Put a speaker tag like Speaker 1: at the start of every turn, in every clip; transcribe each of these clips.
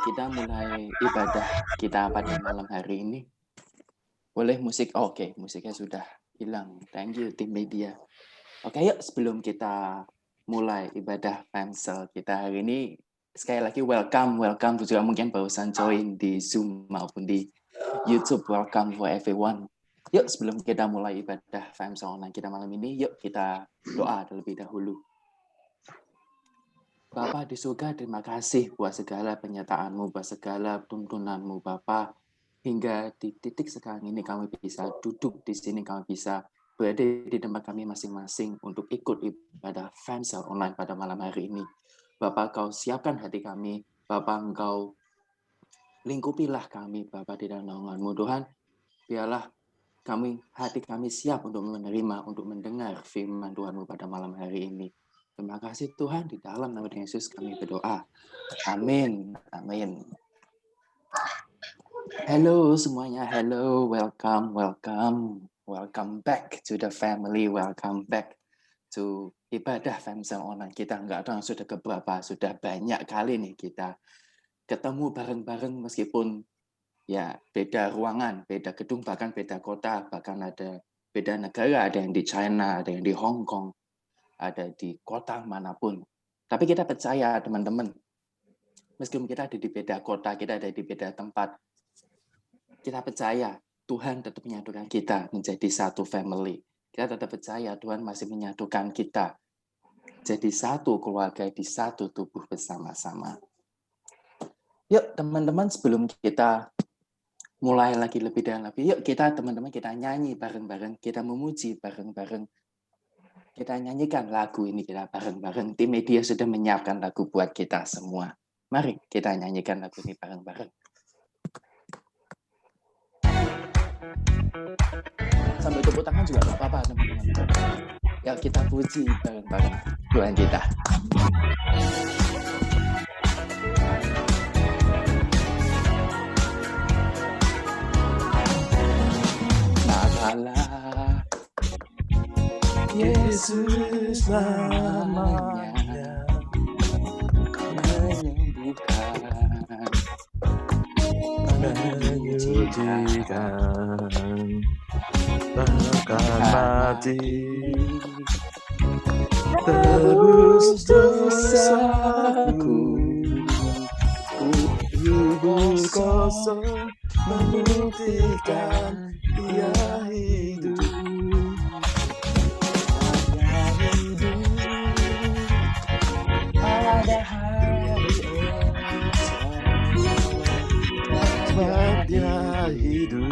Speaker 1: kita mulai ibadah kita pada malam hari ini. Boleh musik? Oke, musiknya sudah hilang. Thank you tim media. Oke, yuk sebelum kita mulai ibadah Femsel kita hari ini, sekali lagi welcome juga mungkin barusan join di Zoom maupun di YouTube. Welcome for everyone. Yuk sebelum kita mulai ibadah Femsel online kita malam ini, yuk kita doa terlebih dahulu. Bapa di surga, terima kasih buat segala penyertaan-Mu, buat segala tuntunan-Mu, Bapa. Hingga di titik sekarang ini kami bisa duduk di sini, kami bisa berada di tempat kami masing-masing untuk ikut ibadah Femsel online pada malam hari ini. Bapa, Kau siapkan hati kami, Bapa, Engkau lingkupilah kami, Bapa, di dalam naungan-Mu. Tuhan, biarlah hati kami siap untuk menerima, untuk mendengar firman Tuhan-Mu pada malam hari ini. Terima kasih Tuhan, di dalam nama Yesus kami berdoa. Amin. Amin. Halo semuanya, hello, welcome back to the family, welcome back to ibadah Femsel online. Kita nggak tahu sudah keberapa, sudah banyak kali nih kita ketemu bareng-bareng meskipun ya beda ruangan, beda gedung, bahkan beda kota, bahkan ada beda negara, ada yang di China, ada yang di Hong Kong, ada di kota manapun. Tapi kita percaya teman-teman, meskipun kita ada di beda kota, kita ada di beda tempat, kita percaya Tuhan tetap menyatukan kita menjadi satu family. Kita tetap percaya Tuhan masih menyatukan kita jadi satu keluarga di satu tubuh bersama-sama. Yuk teman-teman, sebelum kita mulai lagi lebih dalam lagi, yuk kita teman-teman kita nyanyi bareng-bareng, kita memuji bareng-bareng. Kita nyanyikan lagu ini kita bareng-bareng. Tim media sudah menyiapkan lagu buat kita semua. Mari kita nyanyikan lagu ini bareng-bareng. Sambil tepuk tangan juga gak apa-apa teman-teman. Ya kita puji bareng-bareng Tuhan kita. Namalah Yesus namanya menyembuhkan,
Speaker 2: menyucikan, bahkan mati, tebus dosaku, kubur kosong membuktikan Dia hidup.
Speaker 1: Ada hari
Speaker 2: Sebab Dia hidup.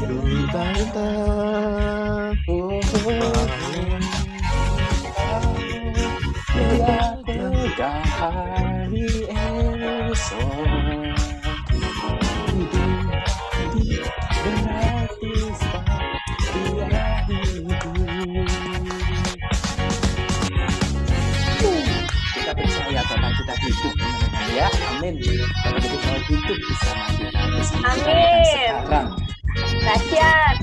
Speaker 2: Bintang-bintang
Speaker 1: Dia tegang hari esok. Hidup berarti sebab Dia hidup. Kita percaya Bapak kita hidup teman-teman ya, amin. Bapak kita mau hidup bersama kita, bersama kita sekarang.
Speaker 3: Dahsyat.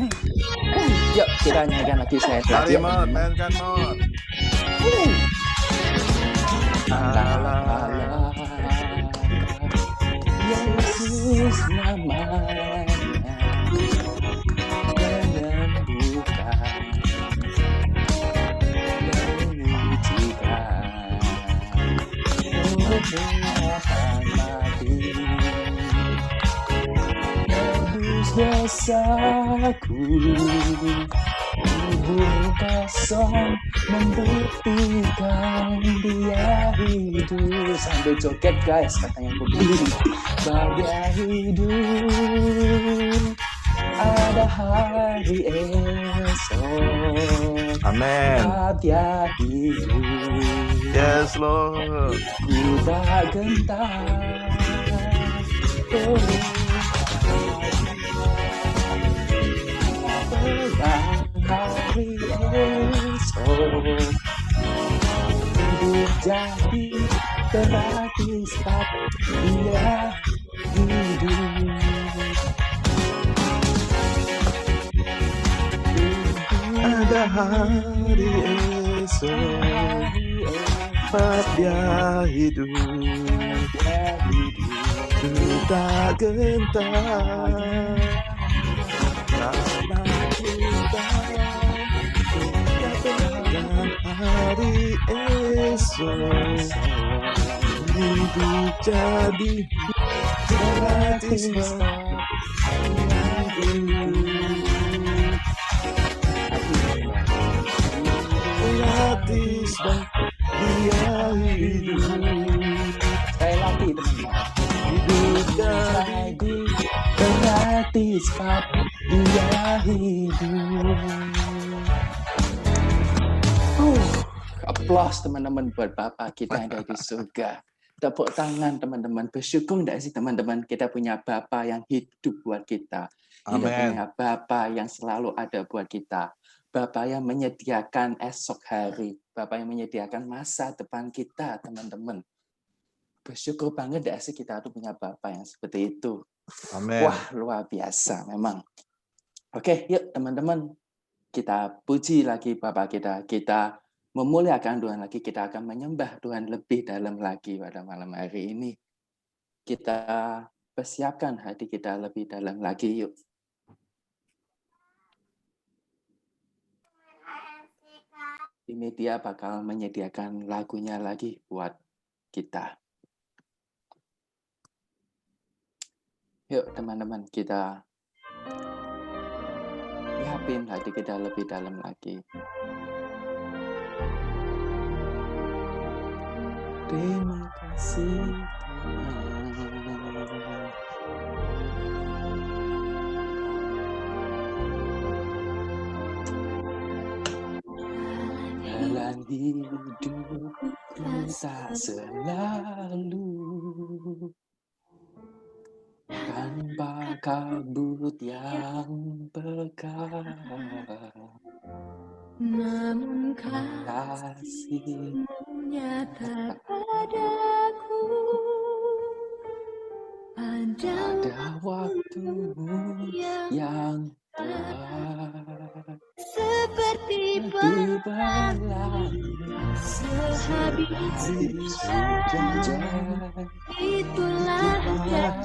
Speaker 1: Yuk kita nyanyikan lagi saya.
Speaker 2: Mari Mod, mainkan Mod.
Speaker 1: Allah Yesus namanya menyembuhkan, menyucikan, bahkan mati, tebus dosaku, kubur kosong membuktikan Dia hidup. Sambil joget guys, katanya begini. Dia hidup, ada hari esok.
Speaker 2: Amin.
Speaker 1: Dia hidup.
Speaker 2: Yes Lord.
Speaker 1: Ku tak gentar. Hari esok hidup jadi berarti sebab Dia hidup.
Speaker 2: Ada hari esok tempat dia hidup, tak gentar karena kita dan hari esok hidup jadi gratis gratis dia hidup.
Speaker 1: Sekali lagi teman-teman.
Speaker 2: Hidup jadi
Speaker 1: gratis dia hidup. Applause teman-teman buat Bapa kita yang ada di surga. Tepuk tangan teman-teman. Bersyukur enggak sih teman-teman kita punya Bapa yang hidup buat kita. Kita punya Bapa yang selalu ada buat kita. Bapa yang menyediakan esok hari. Bapa yang menyediakan masa depan kita teman-teman. Bersyukur banget enggak sih kita tuh punya Bapa yang seperti itu.
Speaker 2: Amin.
Speaker 1: Wah, luar biasa memang. Oke, yuk teman-teman. Kita puji lagi Bapa kita. Kita memuliakan Tuhan lagi. Kita akan menyembah Tuhan lebih dalam lagi pada malam hari ini. Kita persiapkan hati kita lebih dalam lagi, yuk. Ini dia bakal menyediakan lagunya lagi buat kita. Yuk teman-teman, kita siapin hati kita lebih dalam lagi. Terima kasih Tuhan. Jalan hidupku tak selalu tanpa kabut yang pekat.
Speaker 4: Namun
Speaker 1: kasih
Speaker 4: nyata padaku
Speaker 1: pada waktumu yang tepat,
Speaker 4: seperti
Speaker 1: pelangi
Speaker 4: sehabis
Speaker 1: hujan,
Speaker 4: itulah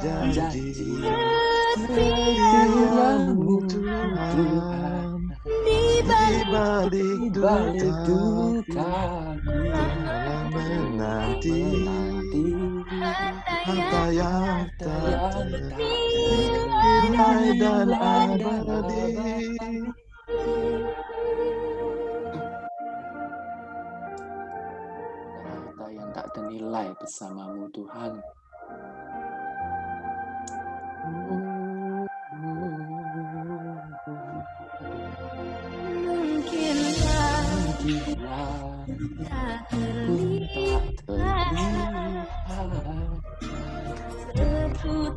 Speaker 2: janji
Speaker 1: setiamu Tuhan.
Speaker 4: di
Speaker 2: balik
Speaker 1: Dukaku
Speaker 2: menanti harta yang tak ternilai dan abadi.
Speaker 1: Harta yang tak ternilai bersamamu Tuhan.
Speaker 4: mungkinlah tak terlihat tertutup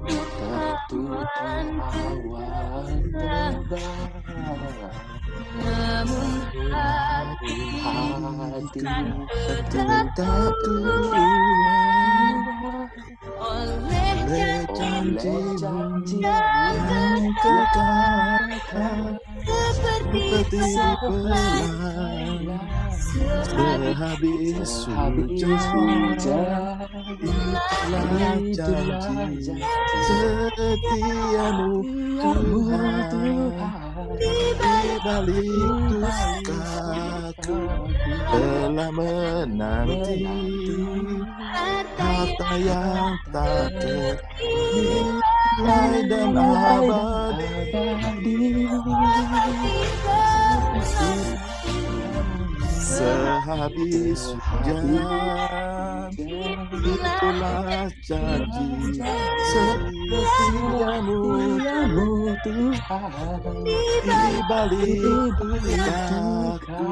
Speaker 4: awan tebal, namun hati
Speaker 2: Tetap Tuhan
Speaker 4: oleh
Speaker 2: janji-Mu
Speaker 4: yang
Speaker 2: kekal
Speaker 4: seperti
Speaker 2: pelan sehabis hujan. Itulah janji setiamu Tuhan. Di balik dukaku telah menanti harta yang tak ternilai dan abadi. Sehabis hujan, itulah janji setiamu
Speaker 1: Tuhan.
Speaker 2: di balik dukaku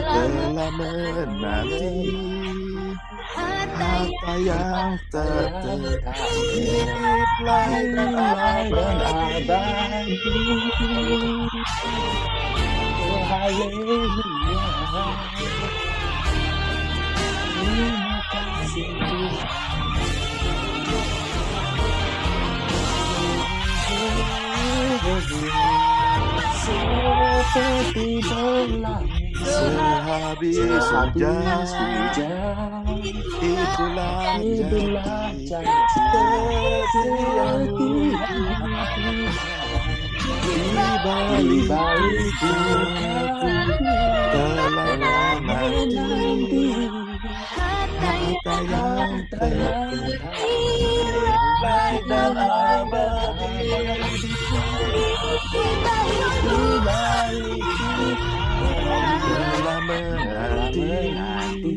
Speaker 2: telah menanti harta yang tak ternilai dan abadi.
Speaker 1: Haleluya. Terima kasih Tuhan. Seperti pelangi
Speaker 2: Sehabis
Speaker 1: sehabis
Speaker 2: hujan,
Speaker 1: hujan,
Speaker 2: itulah
Speaker 1: itulah
Speaker 2: janji setiamu
Speaker 1: Tuhan.
Speaker 2: di
Speaker 1: Di
Speaker 2: balik
Speaker 1: balik
Speaker 2: dukaku telah
Speaker 1: telah
Speaker 2: menanti
Speaker 4: harta
Speaker 2: harta yang
Speaker 1: harta yang
Speaker 2: ternilai dan abadi
Speaker 1: di balik
Speaker 2: telah
Speaker 1: telah
Speaker 2: menanti
Speaker 1: menanti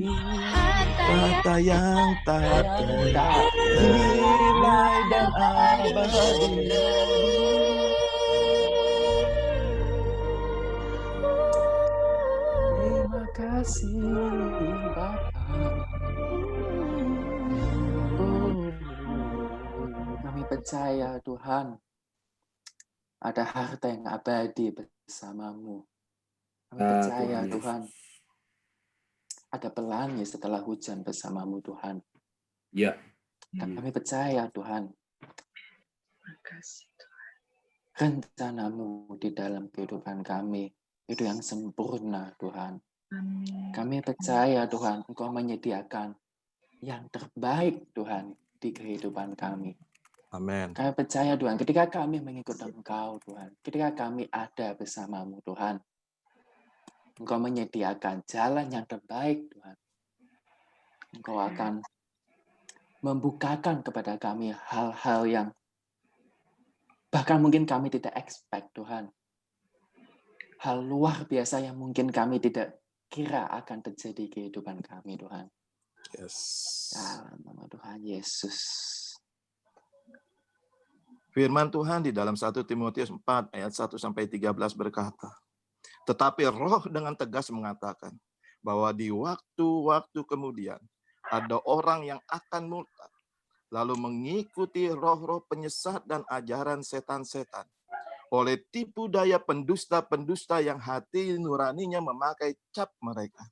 Speaker 2: harta yang tak
Speaker 1: yang tak
Speaker 2: ternilai dan abadi.
Speaker 1: Terima kasih Bapa. Kami percaya Tuhan ada harta yang abadi bersamamu. Kami percaya Tuhan ada pelangi setelah hujan bersamamu Tuhan.
Speaker 5: Ya.
Speaker 1: Kami percaya Tuhan rencanamu di dalam kehidupan kami itu yang sempurna Tuhan. Kami percaya Tuhan Engkau menyediakan yang terbaik Tuhan di kehidupan kami.
Speaker 2: Amin.
Speaker 1: Kami percaya Tuhan ketika kami mengikut Engkau Tuhan, ketika kami ada bersamamu Tuhan, Engkau menyediakan jalan yang terbaik Tuhan. Engkau akan membukakan kepada kami hal-hal yang bahkan mungkin kami tidak expect Tuhan. Hal luar biasa yang mungkin kami tidak kira akan terjadi di kehidupan kami Tuhan.
Speaker 2: Yes.
Speaker 1: Dalam nama Tuhan Yesus.
Speaker 2: Firman Tuhan di dalam 1 Timotius 4 ayat 1 sampai 13 berkata, tetapi Roh dengan tegas mengatakan bahwa di waktu-waktu kemudian ada orang yang akan murtad, lalu mengikuti roh-roh penyesat dan ajaran setan-setan, oleh tipu daya pendusta-pendusta yang hati nuraninya memakai cap mereka.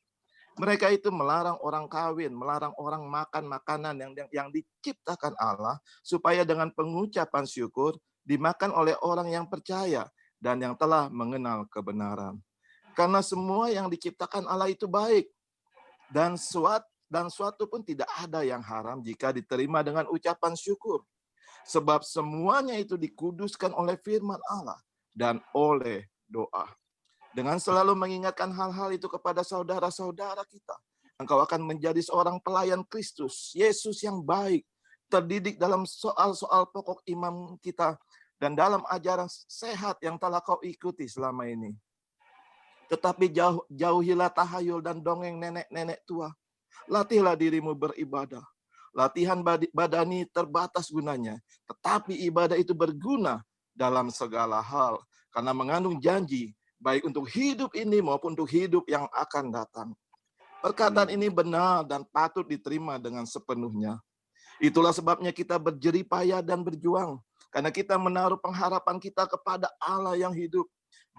Speaker 2: Mereka itu melarang orang kawin, melarang orang makan makanan yang diciptakan Allah, supaya dengan pengucapan syukur dimakan oleh orang yang percaya dan yang telah mengenal kebenaran. Karena semua yang diciptakan Allah itu baik, dan suatu pun tidak ada yang haram jika diterima dengan ucapan syukur. Sebab semuanya itu dikuduskan oleh firman Allah dan oleh doa. Dengan selalu mengingatkan hal-hal itu kepada saudara-saudara kita, engkau akan menjadi seorang pelayan Kristus, Yesus yang baik, terdidik dalam soal-soal pokok iman kita, dan dalam ajaran sehat yang telah kau ikuti selama ini. Tetapi jauhilah tahayul dan dongeng nenek-nenek tua. Latihlah dirimu beribadah. Latihan badani terbatas gunanya, tetapi ibadah itu berguna dalam segala hal, karena mengandung janji, baik untuk hidup ini maupun untuk hidup yang akan datang. Perkataan ini benar dan patut diterima dengan sepenuhnya. Itulah sebabnya kita berjerih payah dan berjuang, karena kita menaruh pengharapan kita kepada Allah yang hidup,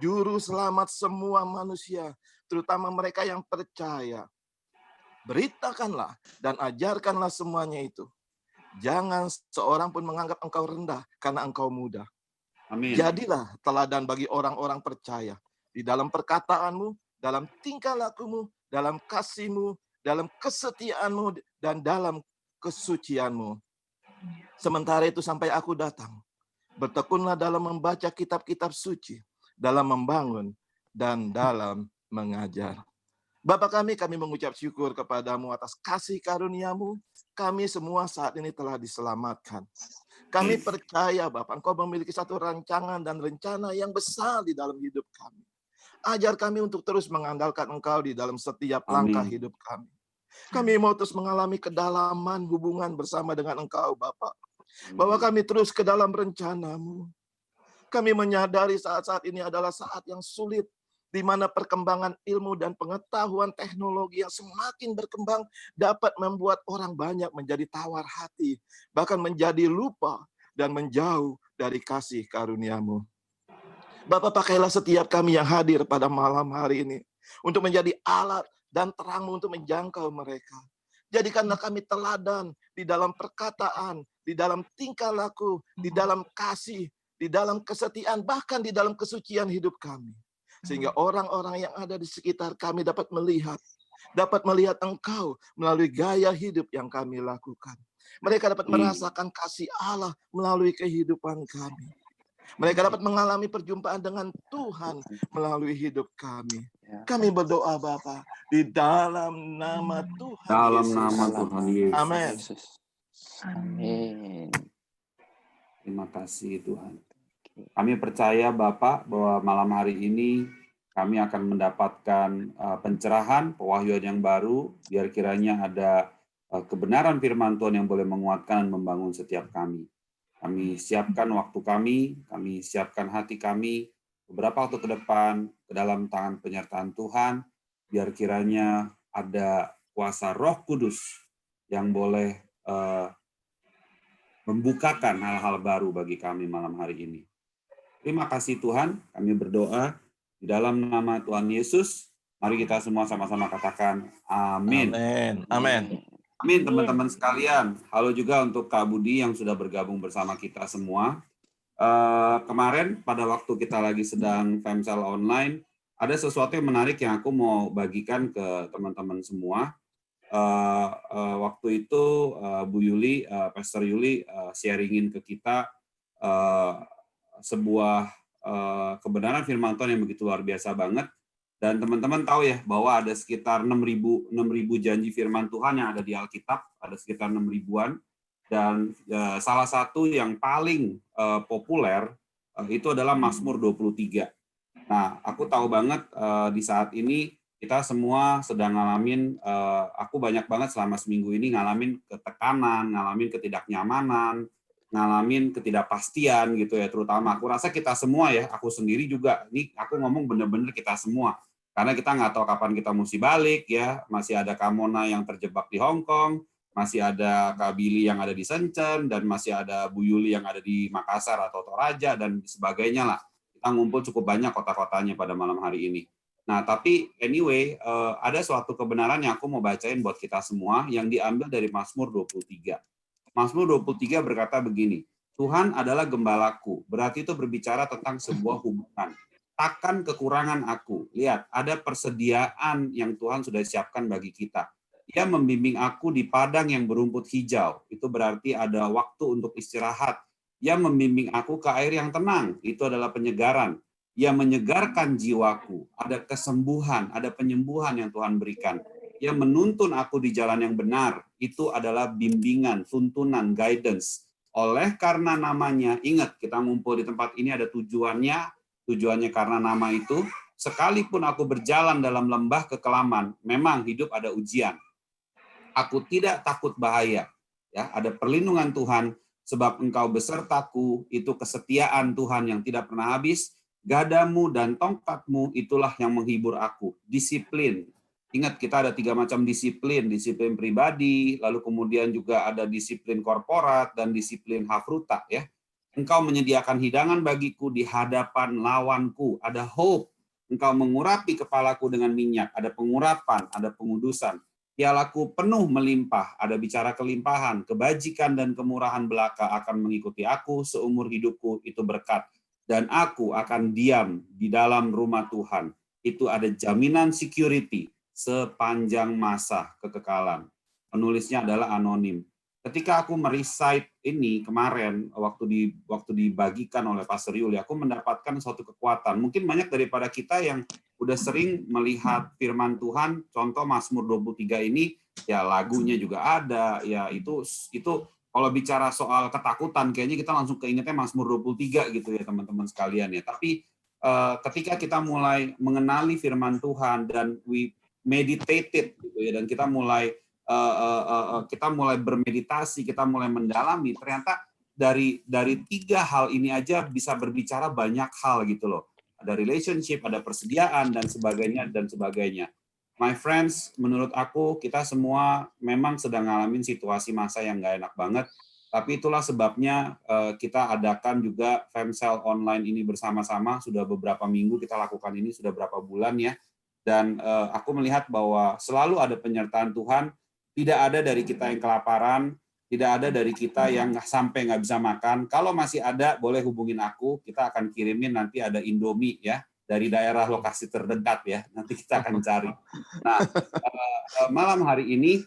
Speaker 2: Juru Selamat semua manusia, terutama mereka yang percaya. Beritakanlah dan ajarkanlah semuanya itu. Jangan seorang pun menganggap engkau rendah karena engkau muda.
Speaker 5: Amin.
Speaker 2: Jadilah teladan bagi orang-orang percaya di dalam perkataanmu, dalam tingkah lakumu, dalam kasihmu, dalam kesetiaanmu, dan dalam kesucianmu. Sementara itu sampai aku datang, bertekunlah dalam membaca kitab-kitab suci, dalam membangun, dan dalam mengajar. Bapa kami mengucap syukur kepadamu atas kasih karuniamu. Kami semua saat ini telah diselamatkan. Kami percaya Bapa, Engkau memiliki satu rancangan dan rencana yang besar di dalam hidup kami. Ajar kami untuk terus mengandalkan Engkau di dalam setiap langkah hidup kami. Kami mau terus mengalami kedalaman hubungan bersama dengan Engkau Bapa. Bahwa kami terus ke dalam rencanamu. Kami menyadari saat-saat ini adalah saat yang sulit, di mana perkembangan ilmu dan pengetahuan teknologi yang semakin berkembang dapat membuat orang banyak menjadi tawar hati, bahkan menjadi lupa dan menjauh dari kasih karunia-Mu. Bapa, pakailah setiap kami yang hadir pada malam hari ini untuk menjadi alat dan terang-Mu untuk menjangkau mereka. Jadikanlah kami teladan di dalam perkataan, di dalam tingkah laku, di dalam kasih, di dalam kesetiaan, bahkan di dalam kesucian hidup kami. Sehingga orang-orang yang ada di sekitar kami dapat melihat Engkau melalui gaya hidup yang kami lakukan. Mereka dapat merasakan kasih Allah melalui kehidupan kami. Mereka dapat mengalami perjumpaan dengan Tuhan melalui hidup kami. Kami berdoa Bapa di dalam nama Tuhan
Speaker 5: Dalam
Speaker 2: Yesus.
Speaker 5: nama Tuhan Yesus.
Speaker 2: Amin.
Speaker 1: Amin.
Speaker 5: Terima kasih Tuhan. Kami percaya Bapak bahwa malam hari ini kami akan mendapatkan pencerahan, pewahyuan yang baru, biar kiranya ada kebenaran firman Tuhan yang boleh menguatkan dan membangun setiap kami. Kami siapkan waktu kami siapkan hati kami, beberapa waktu ke depan, ke dalam tangan penyertaan Tuhan, biar kiranya ada kuasa Roh Kudus yang boleh membukakan hal-hal baru bagi kami malam hari ini. Terima kasih Tuhan, kami berdoa di dalam nama Tuhan Yesus. Mari kita semua sama-sama katakan amin.
Speaker 2: Amin. Amin.
Speaker 5: Amin teman-teman sekalian. Halo juga untuk Kak Budi yang sudah bergabung bersama kita semua. Kemarin pada waktu kita lagi sedang Femsel online, ada sesuatu yang menarik yang aku mau bagikan ke teman-teman semua. Waktu itu Bu Yuli, Pastor Yuli sharingin ke kita sebuah kebenaran firman Tuhan yang begitu luar biasa banget. Dan teman-teman tahu ya bahwa ada sekitar 6.000 janji firman Tuhan yang ada di Alkitab, ada sekitar 6.000-an. Dan salah satu yang paling populer itu adalah Mazmur 23. Nah, aku tahu banget di saat ini kita semua sedang ngalamin, aku banyak banget selama seminggu ini ngalamin ketekanan, ngalamin ketidaknyamanan, ngalamin ketidakpastian gitu ya, terutama aku rasa kita semua ya, aku sendiri juga, ini aku ngomong bener-bener kita semua, karena kita nggak tahu kapan kita mesti balik ya, masih ada Kamona yang terjebak di Hong Kong, masih ada Kak Billy yang ada di Shenzhen, dan masih ada Bu Yuli yang ada di Makassar atau Toraja, dan sebagainya lah. Kita ngumpul cukup banyak kota-kotanya pada malam hari ini. Nah, tapi anyway, ada suatu kebenaran yang aku mau bacain buat kita semua, yang diambil dari Mazmur 23. Mazmur 23 berkata begini, Tuhan adalah gembalaku, berarti itu berbicara tentang sebuah hubungan. Takkan kekurangan aku. Lihat, ada persediaan yang Tuhan sudah siapkan bagi kita. Ia membimbing aku di padang yang berumput hijau. Itu berarti ada waktu untuk istirahat. Ia membimbing aku ke air yang tenang. Itu adalah penyegaran. Ia menyegarkan jiwaku. Ada kesembuhan, ada penyembuhan yang Tuhan berikan. Ia menuntun aku di jalan yang benar. Itu adalah bimbingan, tuntunan, guidance. Oleh karena namanya, ingat kita ngumpul di tempat ini ada tujuannya karena nama itu, sekalipun aku berjalan dalam lembah kekelaman, memang hidup ada ujian. Aku tidak takut bahaya. Ya, ada perlindungan Tuhan, sebab Engkau besertaku, itu kesetiaan Tuhan yang tidak pernah habis. Gadamu dan tongkatmu itulah yang menghibur aku. Disiplin. Ingat, kita ada 3 macam disiplin. Disiplin pribadi, lalu kemudian juga ada disiplin korporat, dan disiplin hafruta. Ya. Engkau menyediakan hidangan bagiku di hadapan lawanku. Ada hope. Engkau mengurapi kepalaku dengan minyak. Ada pengurapan, ada pengudusan. Pialaku penuh melimpah. Ada bicara kelimpahan. Kebajikan dan kemurahan belaka akan mengikuti aku seumur hidupku. Itu berkat. Dan aku akan diam di dalam rumah Tuhan. Itu ada jaminan security sepanjang masa kekekalan. Penulisnya adalah anonim. Ketika aku merecite ini kemarin, waktu dibagikan oleh Pastor Yuli, aku mendapatkan suatu kekuatan. Mungkin banyak daripada kita yang udah sering melihat firman Tuhan, contoh Mazmur 23 ini, ya lagunya juga ada, ya itu kalau bicara soal ketakutan, kayaknya kita langsung keingetnya Mazmur 23 gitu ya teman-teman sekalian ya. Tapi ketika kita mulai mengenali firman Tuhan dan we meditated gitu ya, dan kita mulai bermeditasi, kita mulai mendalami, ternyata dari 3 hal ini aja bisa berbicara banyak hal gitu loh. Ada relationship, ada persediaan, dan sebagainya. My friends, menurut aku, kita semua memang sedang ngalamin situasi masa yang nggak enak banget, tapi itulah sebabnya kita adakan juga Femsel online ini bersama-sama, sudah beberapa minggu kita lakukan ini, sudah berapa bulan ya, dan aku melihat bahwa selalu ada penyertaan Tuhan. Tidak ada dari kita yang kelaparan, tidak ada dari kita yang sampai nggak bisa makan. Kalau masih ada, boleh hubungin aku. Kita akan kirimin nanti ada Indomie ya. dari daerah lokasi terdekat ya. Nanti kita akan cari. Nah, malam hari ini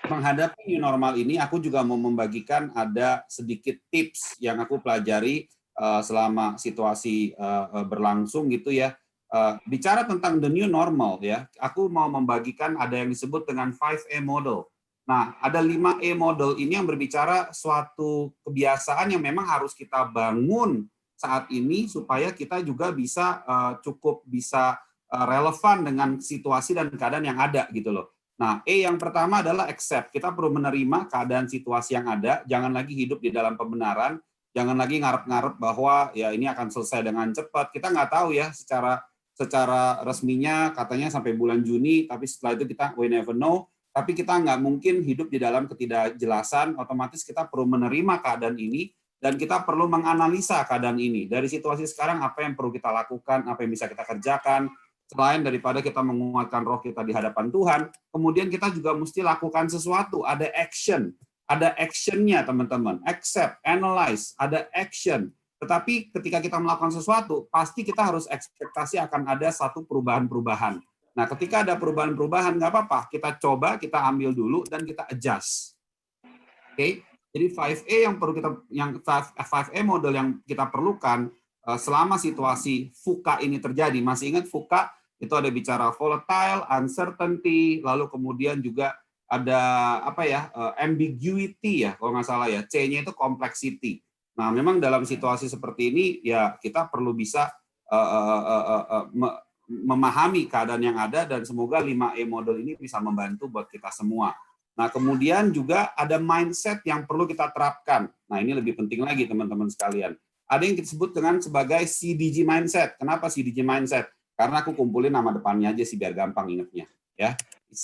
Speaker 5: menghadapi new normal ini, aku juga mau membagikan ada sedikit tips yang aku pelajari selama situasi berlangsung gitu ya. Bicara tentang the new normal ya, aku mau membagikan ada yang disebut dengan 5E model. Nah, ada 5E model ini yang berbicara suatu kebiasaan yang memang harus kita bangun saat ini supaya kita juga bisa cukup bisa relevan dengan situasi dan keadaan yang ada gitu loh. Nah, yang pertama adalah accept. Kita perlu menerima keadaan situasi yang ada, jangan lagi hidup di dalam pembenaran, jangan lagi ngarep-ngarep bahwa ya ini akan selesai dengan cepat. Kita nggak tahu ya secara resminya katanya sampai bulan Juni, tapi setelah itu kita we never know. Tapi kita nggak mungkin hidup di dalam ketidakjelasan, otomatis kita perlu menerima keadaan ini, dan kita perlu menganalisa keadaan ini. Dari situasi sekarang, apa yang perlu kita lakukan, apa yang bisa kita kerjakan, selain daripada kita menguatkan roh kita di hadapan Tuhan, kemudian kita juga mesti lakukan sesuatu, ada action. Ada action-nya teman-teman, accept, analyze, ada action. Tetapi ketika kita melakukan sesuatu, pasti kita harus ekspektasi akan ada satu perubahan-perubahan. Nah, ketika ada perubahan-perubahan, nggak apa-apa. Kita coba, kita ambil dulu, dan kita adjust. Oke? Jadi 5E model yang kita perlukan selama situasi VUCA ini terjadi. Masih ingat VUCA? Itu ada bicara volatile, uncertainty, lalu kemudian juga ada ambiguity ya, kalau nggak salah ya. C-nya itu complexity. Nah, memang dalam situasi seperti ini ya kita perlu bisa memahami keadaan yang ada, dan semoga 5E model ini bisa membantu buat kita semua. Nah, kemudian juga ada mindset yang perlu kita terapkan. Nah, ini lebih penting lagi teman-teman sekalian. Ada yang disebut dengan sebagai CDG mindset. Kenapa CDG mindset? Karena aku kumpulin nama depannya aja sih biar gampang ingetnya. Ya.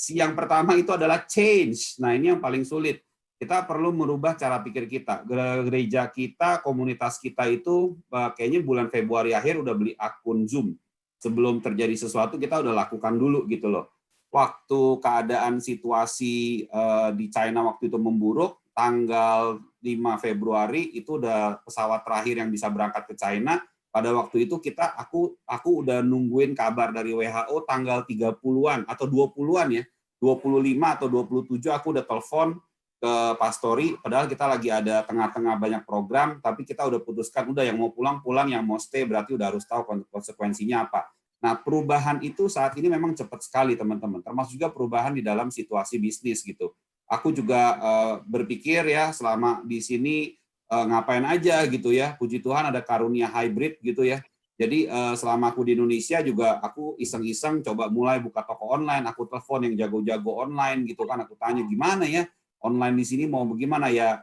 Speaker 5: Yang pertama itu adalah change. Nah, ini yang paling sulit. Kita perlu merubah cara pikir kita. Gereja kita, komunitas kita itu kayaknya bulan Februari akhir udah beli akun Zoom. Sebelum terjadi sesuatu kita udah lakukan dulu gitu loh. Waktu keadaan situasi di China waktu itu memburuk, tanggal 5 Februari itu udah pesawat terakhir yang bisa berangkat ke China. Pada waktu itu aku udah nungguin kabar dari WHO tanggal 30-an atau 20-an ya. 25 atau 27 aku udah telepon ke Pastori, padahal kita lagi ada tengah-tengah banyak program, tapi kita udah putuskan, udah yang mau pulang, yang mau stay, berarti udah harus tahu konsekuensinya apa. Nah, perubahan itu saat ini memang cepat sekali, teman-teman, termasuk juga perubahan di dalam situasi bisnis gitu. Aku juga berpikir ya, selama di sini ngapain aja gitu ya, puji Tuhan ada karunia hybrid gitu ya. Jadi selama aku di Indonesia juga aku iseng-iseng coba mulai buka toko online, aku telepon yang jago-jago online gitu kan, aku tanya gimana ya, online di sini mau bagaimana ya,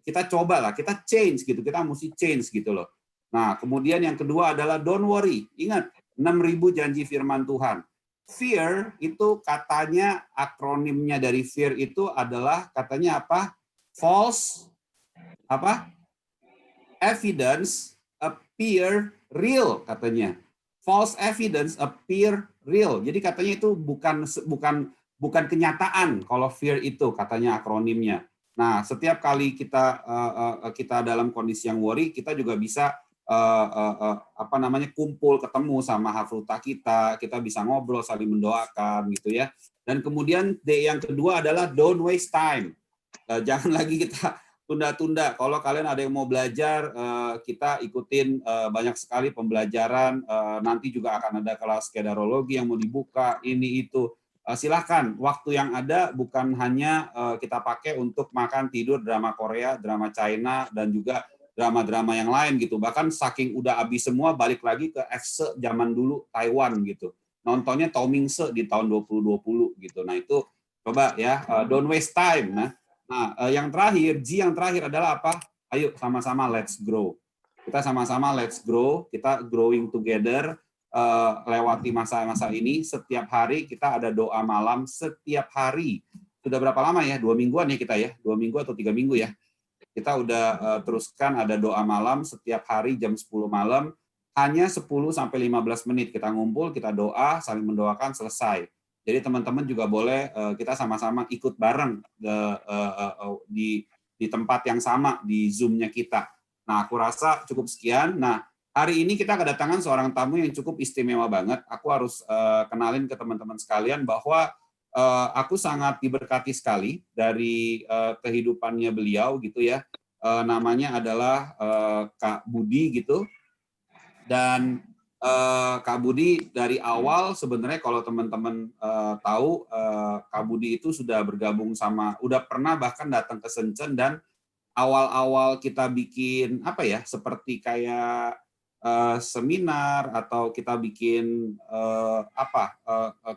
Speaker 5: kita cobalah, kita change gitu, kita mesti change gitu loh. Nah, kemudian yang kedua adalah don't worry. Ingat, 6.000 janji firman Tuhan. Fear itu katanya akronimnya dari fear itu adalah katanya apa? False evidence appear real katanya. False evidence appear real. Jadi katanya itu bukan kenyataan kalau fear itu katanya akronimnya. Nah, setiap kali kita dalam kondisi yang worry, kita juga bisa kumpul ketemu sama hafruta kita bisa ngobrol saling mendoakan gitu ya. Dan kemudian yang kedua adalah don't waste time. Jangan lagi kita tunda-tunda. Kalau kalian ada yang mau belajar, kita ikutin banyak sekali pembelajaran. Nanti juga akan ada kelas kedarologi yang mau dibuka, ini itu. Silakan, waktu yang ada bukan hanya kita pakai untuk makan, tidur, drama Korea, drama China, dan juga drama-drama yang lain gitu. Bahkan saking udah habis semua, balik lagi ke FC zaman dulu Taiwan gitu. Nontonnya Tomingse di tahun 2020 gitu. Nah itu coba ya, don't waste time. Nah, yang terakhir, G yang terakhir adalah apa? Ayo sama-sama let's grow. Kita sama-sama let's grow, kita growing together, lewati masa-masa ini. Setiap hari kita ada doa malam, setiap hari. Sudah berapa lama ya? 2 mingguan ya kita ya? 2 minggu atau 3 minggu ya? Kita udah teruskan ada doa malam setiap hari jam 10 malam, hanya 10-15 menit kita ngumpul, kita doa, saling mendoakan, selesai. Jadi teman-teman juga boleh kita sama-sama ikut bareng di tempat yang sama, di Zoom-nya kita. Nah, aku rasa cukup sekian. Nah, hari ini kita kedatangan seorang tamu yang cukup istimewa banget. Aku harus kenalin ke teman-teman sekalian bahwa aku sangat diberkati sekali dari kehidupannya beliau gitu ya. Namanya adalah Kak Budi gitu. Dan Kak Budi dari awal sebenarnya kalau teman-teman tahu, Kak Budi itu sudah bergabung udah pernah bahkan datang ke Sencen, dan awal-awal kita bikin apa ya, seperti kayak seminar atau kita bikin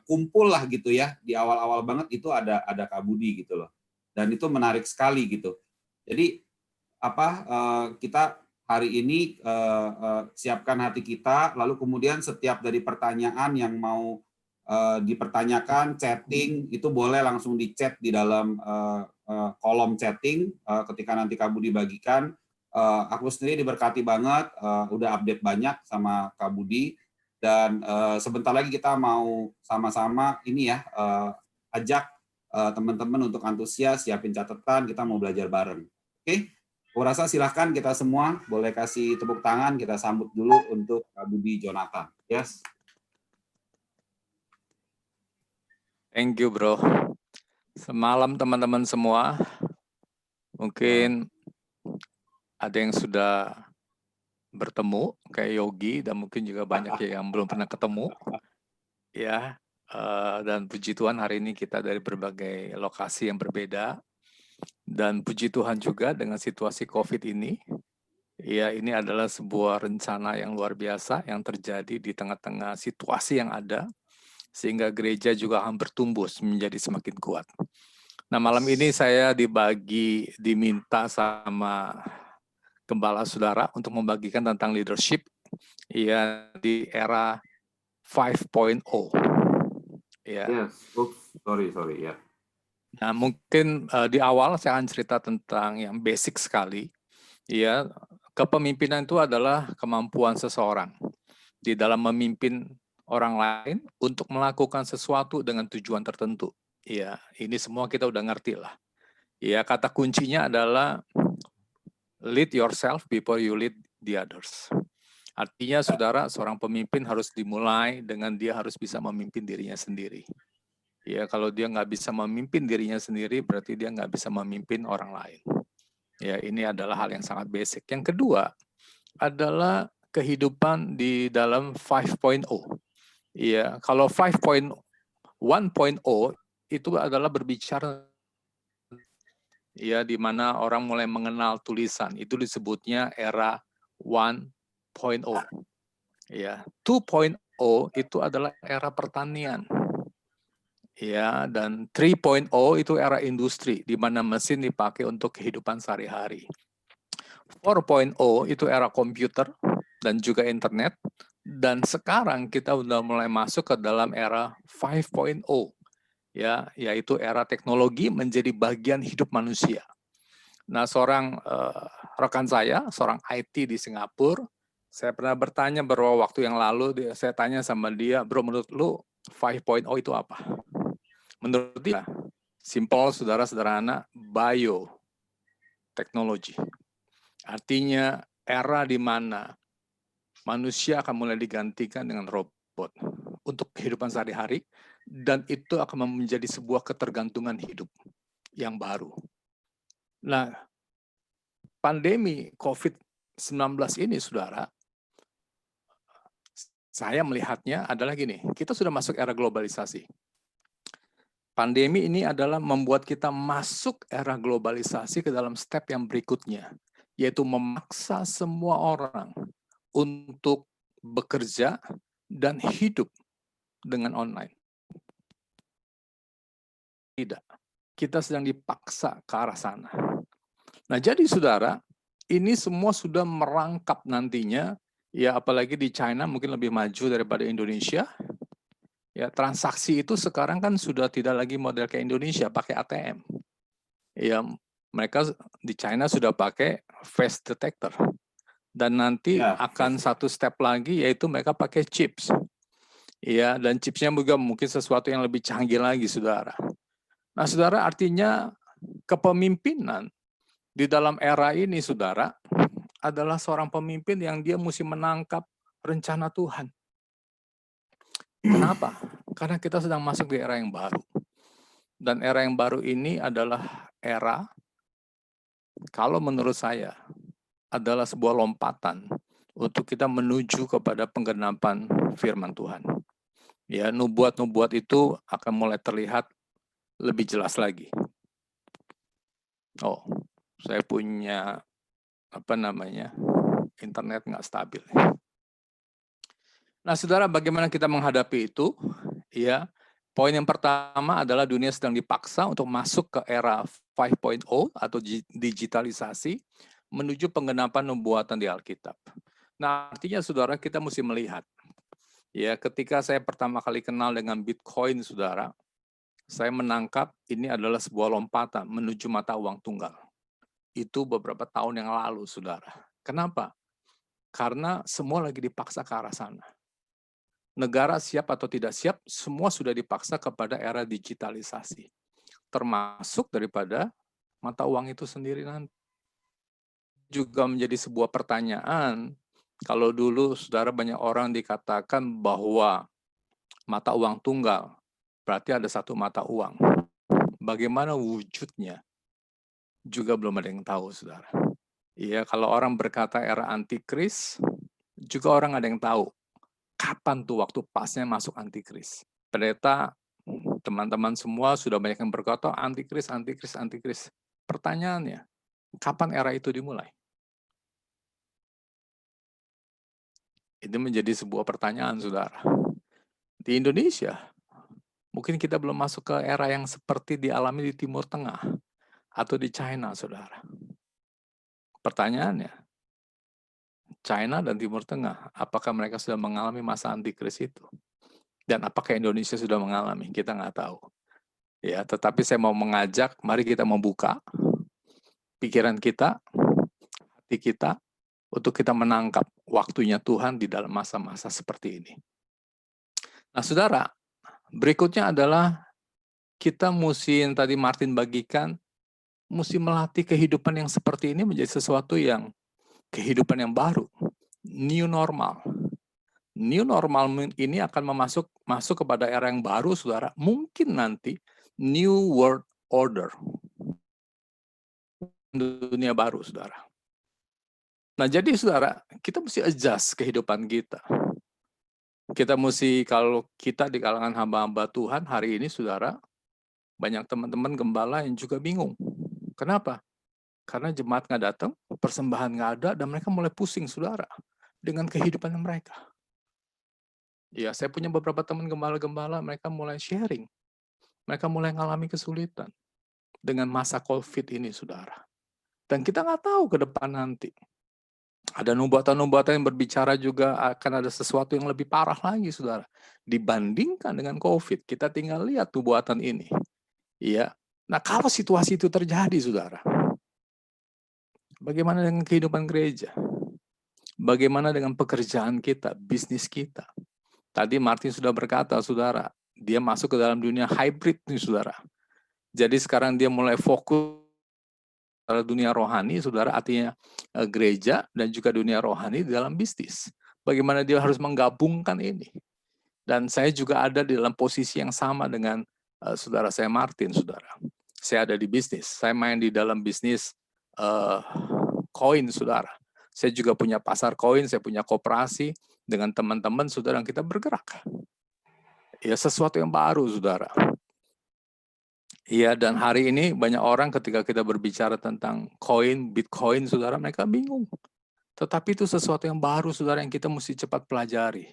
Speaker 5: kumpul lah gitu ya, di awal-awal banget itu ada Kak Budi gitu loh, dan itu menarik sekali gitu. Jadi kita hari ini siapkan hati kita, lalu kemudian setiap dari pertanyaan yang mau dipertanyakan, chatting, itu boleh langsung di chat di dalam kolom chatting ketika nanti Kak Budi bagikan. Aku sendiri diberkati banget, udah update banyak sama Kak Budi, dan sebentar lagi kita mau sama-sama ini ya, ajak teman-teman untuk antusias, siapin catatan, kita mau belajar bareng. Oke? Aku rasa silahkan kita semua boleh kasih tepuk tangan, kita sambut dulu untuk Kak Budi Jonathan. Yes.
Speaker 6: Thank you, bro. Semalam teman-teman semua, mungkin ada yang sudah bertemu kayak Yogi, dan mungkin juga banyak yang belum pernah ketemu. Ya, dan puji Tuhan hari ini kita dari berbagai lokasi yang berbeda. Dan puji Tuhan juga dengan situasi COVID ini, ya ini adalah sebuah rencana yang luar biasa yang terjadi di tengah-tengah situasi yang ada, sehingga gereja juga akan bertumbuh menjadi semakin kuat. Nah, malam ini saya diminta sama Gembala Saudara untuk membagikan tentang leadership ya di era 5.0. Ya.
Speaker 5: Yes. Oops, sorry ya.
Speaker 6: Nah, mungkin di awal saya akan cerita tentang yang basic sekali. Ya, kepemimpinan itu adalah kemampuan seseorang di dalam memimpin orang lain untuk melakukan sesuatu dengan tujuan tertentu. Ya, ini semua kita udah ngerti lah. Ya, kata kuncinya adalah lead yourself before you lead the others. Artinya, saudara, seorang pemimpin harus dimulai dengan dia harus bisa memimpin dirinya sendiri. Ya, kalau dia nggak bisa memimpin dirinya sendiri, berarti dia nggak bisa memimpin orang lain. Ya, ini adalah hal yang sangat basic. Yang kedua adalah kehidupan di dalam 5.0. Ya, kalau 1.0 itu adalah berbicara ya di mana orang mulai mengenal tulisan. Itu disebutnya era 1.0. Ya, 2.0 itu adalah era pertanian. Ya, dan 3.0 itu era industri, di mana mesin dipakai untuk kehidupan sehari-hari. 4.0 itu era komputer dan juga internet, dan sekarang kita udah mulai masuk ke dalam era 5.0, ya, yaitu era teknologi menjadi bagian hidup manusia. Nah, seorang rekan saya, seorang IT di Singapura, saya pernah bertanya beberapa waktu yang lalu, saya tanya sama dia, bro, menurut lu 5.0 itu apa? Menurut dia, simple, saudara sederhana, bioteknologi. Artinya era di mana manusia akan mulai digantikan dengan robot untuk kehidupan sehari-hari, dan itu akan menjadi sebuah ketergantungan hidup yang baru. Nah, pandemi COVID-19 ini, saudara, saya melihatnya adalah gini, kita sudah masuk era globalisasi. Pandemi ini adalah membuat kita masuk era globalisasi ke dalam step yang berikutnya, yaitu memaksa semua orang untuk bekerja dan hidup dengan online. Tidak, kita sedang dipaksa ke arah sana. Nah, jadi saudara, ini semua sudah merangkap nantinya, ya apalagi di China mungkin lebih maju daripada Indonesia. Ya, transaksi itu sekarang kan sudah tidak lagi model kayak Indonesia, pakai ATM. Ya, mereka di China sudah pakai face detector. Dan nanti akan satu step lagi, yaitu mereka pakai chips. Ya, dan chipsnya juga mungkin sesuatu yang lebih canggih lagi, saudara. Nah, saudara, artinya kepemimpinan di dalam era ini, saudara, adalah seorang pemimpin yang dia mesti menangkap rencana Tuhan. Kenapa? Karena kita sedang masuk di era yang baru. Dan era yang baru ini adalah era, kalau menurut saya, adalah sebuah lompatan untuk kita menuju kepada penggenapan firman Tuhan. Ya, nubuat-nubuat itu akan mulai terlihat lebih jelas lagi. Oh, saya punya internet nggak stabil. Nah, saudara, bagaimana kita menghadapi itu? Ya, poin yang pertama adalah dunia sedang dipaksa untuk masuk ke era 5.0 atau digitalisasi menuju penggenapan nubuatan di Alkitab. Nah, artinya saudara, kita mesti melihat. Ya, ketika saya pertama kali kenal dengan Bitcoin, saudara, saya menangkap ini adalah sebuah lompatan menuju mata uang tunggal. Itu beberapa tahun yang lalu, saudara. Kenapa? Karena semua lagi dipaksa ke arah sana. Negara siap atau tidak siap, semua sudah dipaksa kepada era digitalisasi. Termasuk daripada mata uang itu sendiri nanti. Juga menjadi sebuah pertanyaan, kalau dulu saudara banyak orang dikatakan bahwa mata uang tunggal, berarti ada satu mata uang. Bagaimana wujudnya? Juga belum ada yang tahu, saudara. Iya, kalau orang berkata era antikris, juga orang ada yang tahu kapan tuh waktu pasnya masuk antikris. Pendeta, teman-teman semua sudah banyak yang berkata antikris, antikris, antikris. Pertanyaannya, kapan era itu dimulai? Ini menjadi sebuah pertanyaan, saudara. Di Indonesia, mungkin kita belum masuk ke era yang seperti dialami di Timur Tengah atau di China, saudara. Pertanyaannya, China dan Timur Tengah, apakah mereka sudah mengalami masa antikris itu? Dan apakah Indonesia sudah mengalami? Kita nggak tahu. Ya, tetapi saya mau mengajak, mari kita membuka pikiran kita, hati kita, untuk kita menangkap waktunya Tuhan di dalam masa-masa seperti ini. Nah, saudara, berikutnya adalah kita mesti, yang tadi Martin bagikan, mesti melatih kehidupan yang seperti ini menjadi sesuatu yang kehidupan yang baru, new normal. New normal ini akan masuk kepada era yang baru, saudara. Mungkin nanti new world order, dunia baru, saudara. Nah, jadi saudara, kita mesti adjust kehidupan kita. Kita mesti, kalau kita di kalangan hamba-hamba Tuhan hari ini, saudara, banyak teman-teman gembala yang juga bingung. Kenapa? Karena jemaat nggak datang, persembahan nggak ada, dan mereka mulai pusing, saudara, dengan kehidupan mereka. Ya, saya punya beberapa teman gembala-gembala, mereka mulai sharing. Mereka mulai mengalami kesulitan dengan masa COVID ini, saudara. Dan kita nggak tahu ke depan nanti. Ada nubuatan-nubuatan yang berbicara juga akan ada sesuatu yang lebih parah lagi, saudara. Dibandingkan dengan COVID, kita tinggal lihat nubuatan ini. Iya. Nah, kalau situasi itu terjadi, saudara, bagaimana dengan kehidupan gereja? Bagaimana dengan pekerjaan kita, bisnis kita? Tadi Martin sudah berkata, saudara, dia masuk ke dalam dunia hybrid nih, saudara. Jadi sekarang dia mulai fokus pada dunia rohani, saudara, artinya gereja dan juga dunia rohani di dalam bisnis. Bagaimana dia harus menggabungkan ini. Dan saya juga ada di dalam posisi yang sama dengan saudara saya Martin, saudara. Saya ada di bisnis, saya main di dalam bisnis koin, saudara. Saya juga punya pasar koin, saya punya koperasi dengan teman-teman, saudara, yang kita bergerak. Ya, sesuatu yang baru, saudara. Iya, dan hari ini banyak orang ketika kita berbicara tentang koin, Bitcoin, saudara, mereka bingung. Tetapi itu sesuatu yang baru, saudara, yang kita mesti cepat pelajari.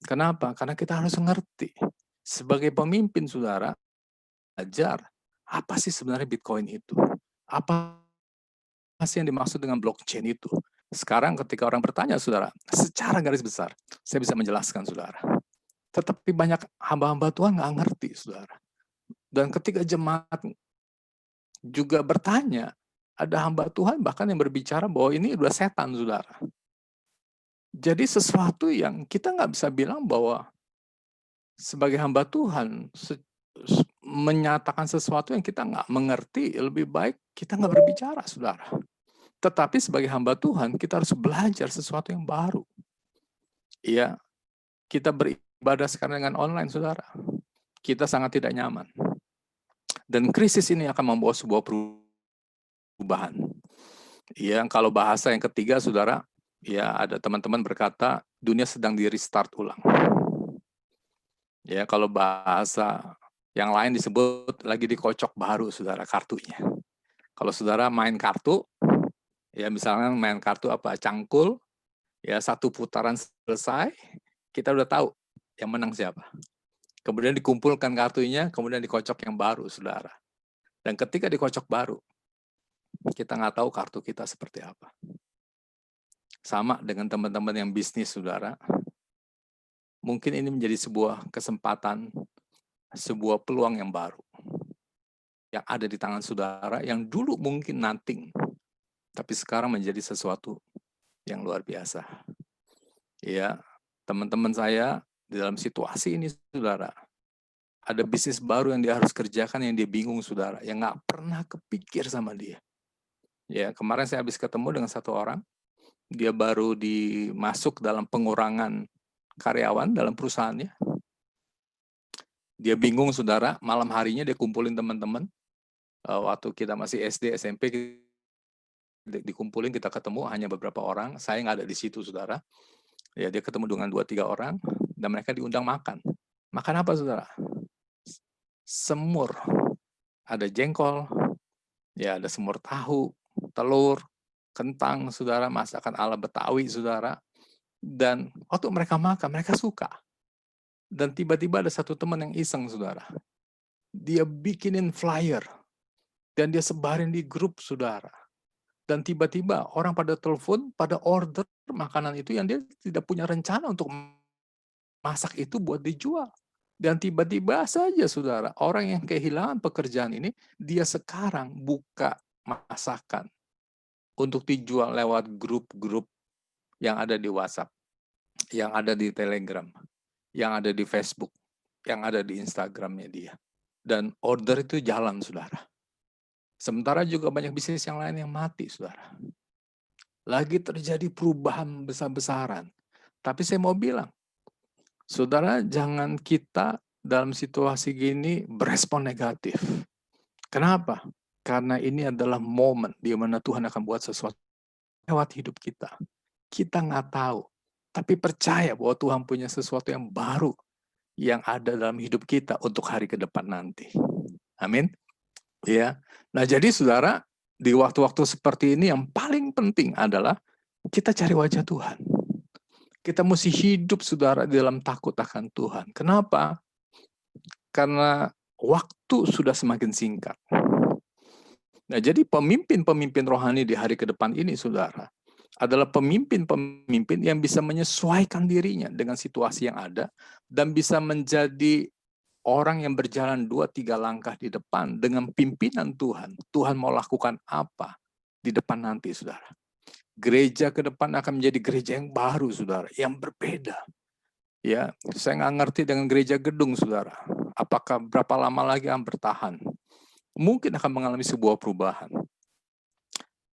Speaker 6: Kenapa? Karena kita harus mengerti. Sebagai pemimpin, saudara, ajar apa sih sebenarnya Bitcoin itu? Apa sih yang dimaksud dengan blockchain itu? Sekarang ketika orang bertanya, saudara, secara garis besar, saya bisa menjelaskan, saudara. Tetapi banyak hamba-hamba Tuhan nggak ngerti, saudara. Dan ketika jemaat juga bertanya, ada hamba Tuhan bahkan yang berbicara bahwa ini udah setan, saudara. Jadi sesuatu yang kita nggak bisa bilang bahwa sebagai hamba Tuhan menyatakan sesuatu yang kita nggak mengerti, lebih baik kita nggak berbicara, saudara. Tetapi sebagai hamba Tuhan, kita harus belajar sesuatu yang baru. Iya, kita beribadah sekarang dengan online, saudara. Kita sangat tidak nyaman. Dan krisis ini akan membawa sebuah perubahan. Iya, kalau bahasa yang ketiga, saudara, ya ada teman-teman berkata, dunia sedang di-restart ulang. Ya, kalau bahasa yang lain disebut lagi dikocok baru, saudara, kartunya. Kalau saudara main kartu, ya misalnya main kartu apa, cangkul, ya satu putaran selesai, kita udah tahu yang menang siapa. Kemudian dikumpulkan kartunya, kemudian dikocok yang baru, saudara. Dan ketika dikocok baru, kita nggak tahu kartu kita seperti apa. Sama dengan teman-teman yang bisnis, saudara. Mungkin ini menjadi sebuah kesempatan, sebuah peluang yang baru. Yang ada di tangan saudara, yang dulu mungkin nothing, tapi sekarang menjadi sesuatu yang luar biasa. Ya, teman-teman saya di dalam situasi ini, saudara, ada bisnis baru yang dia harus kerjakan yang dia bingung, saudara, yang nggak pernah kepikir sama dia. Ya, kemarin saya habis ketemu dengan satu orang, dia baru dimasuk dalam pengurangan karyawan dalam perusahaannya. Dia bingung, saudara, malam harinya dia kumpulin teman-teman. Waktu kita masih SD, SMP, dikumpulin, kita ketemu hanya beberapa orang. Saya nggak ada di situ, saudara. Ya, dia ketemu dengan 2-3 orang, dan mereka diundang makan. Makan apa, saudara? Semur. Ada jengkol, ya ada semur tahu, telur, kentang, saudara, masakan ala Betawi, saudara. Dan waktu mereka makan, mereka suka. Dan tiba-tiba ada satu teman yang iseng, saudara. Dia bikinin flyer. Dan dia sebarin di grup, saudara. Dan tiba-tiba orang pada telepon, pada order makanan itu yang dia tidak punya rencana untuk masak itu buat dijual. Dan tiba-tiba saja, saudara, orang yang kehilangan pekerjaan ini, dia sekarang buka masakan untuk dijual lewat grup-grup yang ada di WhatsApp, yang ada di Telegram, yang ada di Facebook, yang ada di Instagramnya dia. Dan order itu jalan, saudara. Sementara juga banyak bisnis yang lain yang mati, saudara. Lagi terjadi perubahan besar-besaran. Tapi saya mau bilang, saudara, jangan kita dalam situasi gini berespon negatif. Kenapa? Karena ini adalah momen di mana Tuhan akan buat sesuatu lewat hidup kita. Kita nggak tahu, tapi percaya bahwa Tuhan punya sesuatu yang baru yang ada dalam hidup kita untuk hari ke depan nanti. Amin. Ya. Nah, jadi saudara, di waktu-waktu seperti ini yang paling penting adalah kita cari wajah Tuhan. Kita mesti hidup, saudara, di dalam takut akan Tuhan. Kenapa? Karena waktu sudah semakin singkat. Nah, jadi pemimpin-pemimpin rohani di hari ke depan ini, saudara, adalah pemimpin-pemimpin yang bisa menyesuaikan dirinya dengan situasi yang ada dan bisa menjadi orang yang berjalan 2-3 langkah di depan dengan pimpinan Tuhan. Tuhan mau lakukan apa di depan nanti, saudara. Gereja ke depan akan menjadi gereja yang baru, saudara, yang berbeda. Ya, saya nggak ngerti dengan gereja gedung, saudara. Apakah berapa lama lagi akan bertahan? Mungkin akan mengalami sebuah perubahan.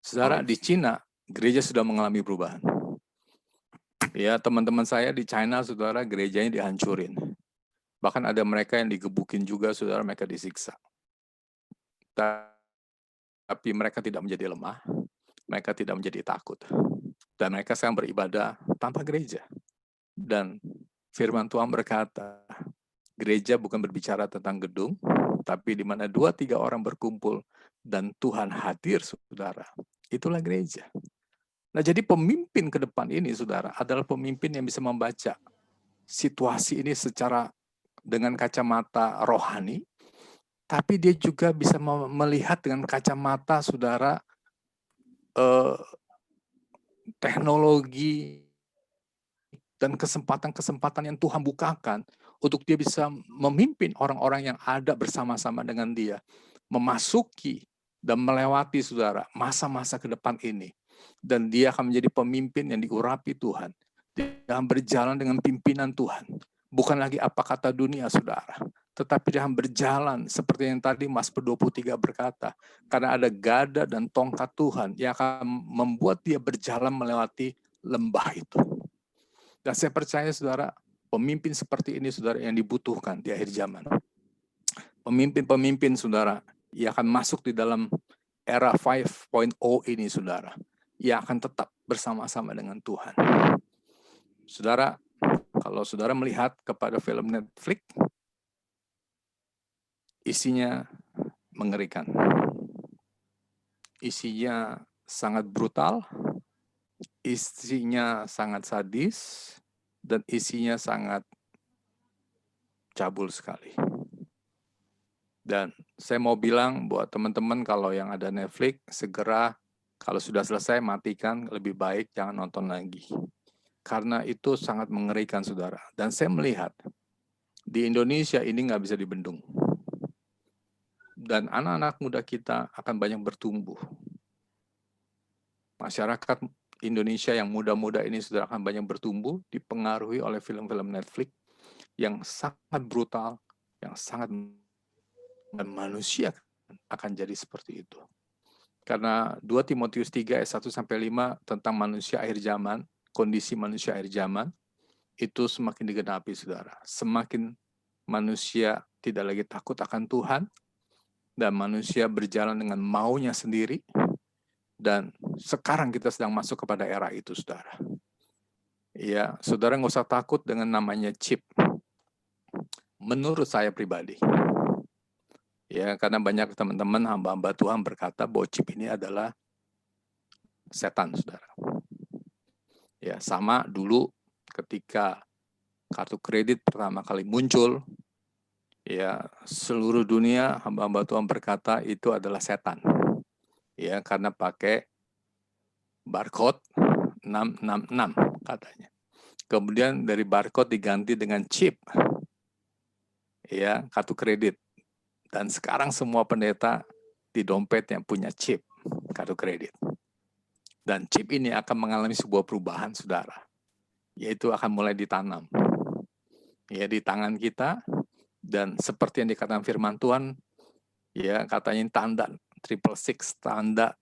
Speaker 6: Saudara, di Cina, gereja sudah mengalami perubahan. Ya, teman-teman saya di China, saudara, gerejanya dihancurin. Bahkan ada mereka yang digebukin juga, saudara, mereka disiksa. Tapi mereka tidak menjadi lemah. Mereka tidak menjadi takut. Dan mereka sekarang beribadah tanpa gereja. Dan firman Tuhan berkata, gereja bukan berbicara tentang gedung, tapi di mana 2-3 orang berkumpul dan Tuhan hadir, saudara. Itulah gereja. Nah, jadi pemimpin ke depan ini, saudara, adalah pemimpin yang bisa membaca situasi ini secara dengan kacamata rohani, tapi dia juga bisa melihat dengan kacamata, saudara, teknologi dan kesempatan-kesempatan yang Tuhan bukakan untuk dia bisa memimpin orang-orang yang ada bersama-sama dengan dia, memasuki dan melewati, saudara, masa-masa ke depan ini. Dan dia akan menjadi pemimpin yang diurapi Tuhan. Dia akan berjalan dengan pimpinan Tuhan. Bukan lagi apa kata dunia, saudara, tetapi dia akan berjalan seperti yang tadi Mazmur 23 berkata, karena ada gada dan tongkat Tuhan yang akan membuat dia berjalan melewati lembah itu. Dan saya percaya saudara, pemimpin seperti ini saudara yang dibutuhkan di akhir zaman. Pemimpin-pemimpin saudara yang akan masuk di dalam era 5.0 ini saudara, yang akan tetap bersama-sama dengan Tuhan. Saudara, kalau saudara melihat kepada film Netflix, isinya mengerikan. Isinya sangat brutal, isinya sangat sadis, dan isinya sangat cabul sekali. Dan saya mau bilang buat teman-teman kalau yang ada Netflix, segera kalau sudah selesai matikan, lebih baik jangan nonton lagi. Karena itu sangat mengerikan saudara. Dan saya melihat di Indonesia ini nggak bisa dibendung. Dan anak-anak muda kita akan banyak bertumbuh. Masyarakat Indonesia yang muda-muda ini sudah akan banyak bertumbuh, dipengaruhi oleh film-film Netflix yang sangat brutal, yang sangat, dan manusia akan jadi seperti itu. Karena 2 Timotius 3 ayat 1-5 tentang manusia akhir zaman, kondisi manusia akhir zaman, itu semakin digenapi saudara. Semakin manusia tidak lagi takut akan Tuhan, dan manusia berjalan dengan maunya sendiri, dan sekarang kita sedang masuk kepada era itu, saudara. Ya, saudara nggak usah takut dengan namanya chip. Menurut saya pribadi, ya, karena banyak teman-teman hamba-hamba Tuhan berkata bahwa chip ini adalah setan, saudara. Ya, sama dulu ketika kartu kredit pertama kali muncul, ya, seluruh dunia hamba-hamba Tuhan berkata itu adalah setan. Ya, karena pakai barcode 666 katanya. Kemudian dari barcode diganti dengan chip. Ya, kartu kredit. Dan sekarang semua pendeta di dompetnya punya chip kartu kredit. Dan chip ini akan mengalami sebuah perubahan, saudara. Yaitu akan mulai ditanam. Ya, di tangan kita. Dan seperti yang dikatakan firman Tuhan, ya, katanya tanda 666, tanda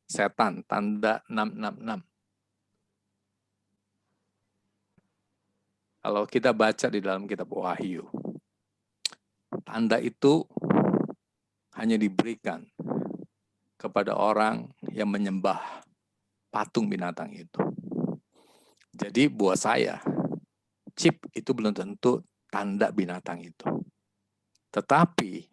Speaker 6: setan, tanda 666. Kalau kita baca di dalam kitab Wahyu, tanda itu hanya diberikan kepada orang yang menyembah patung binatang itu. Jadi buat saya, chip itu belum tentu tanda binatang itu. Tetapi,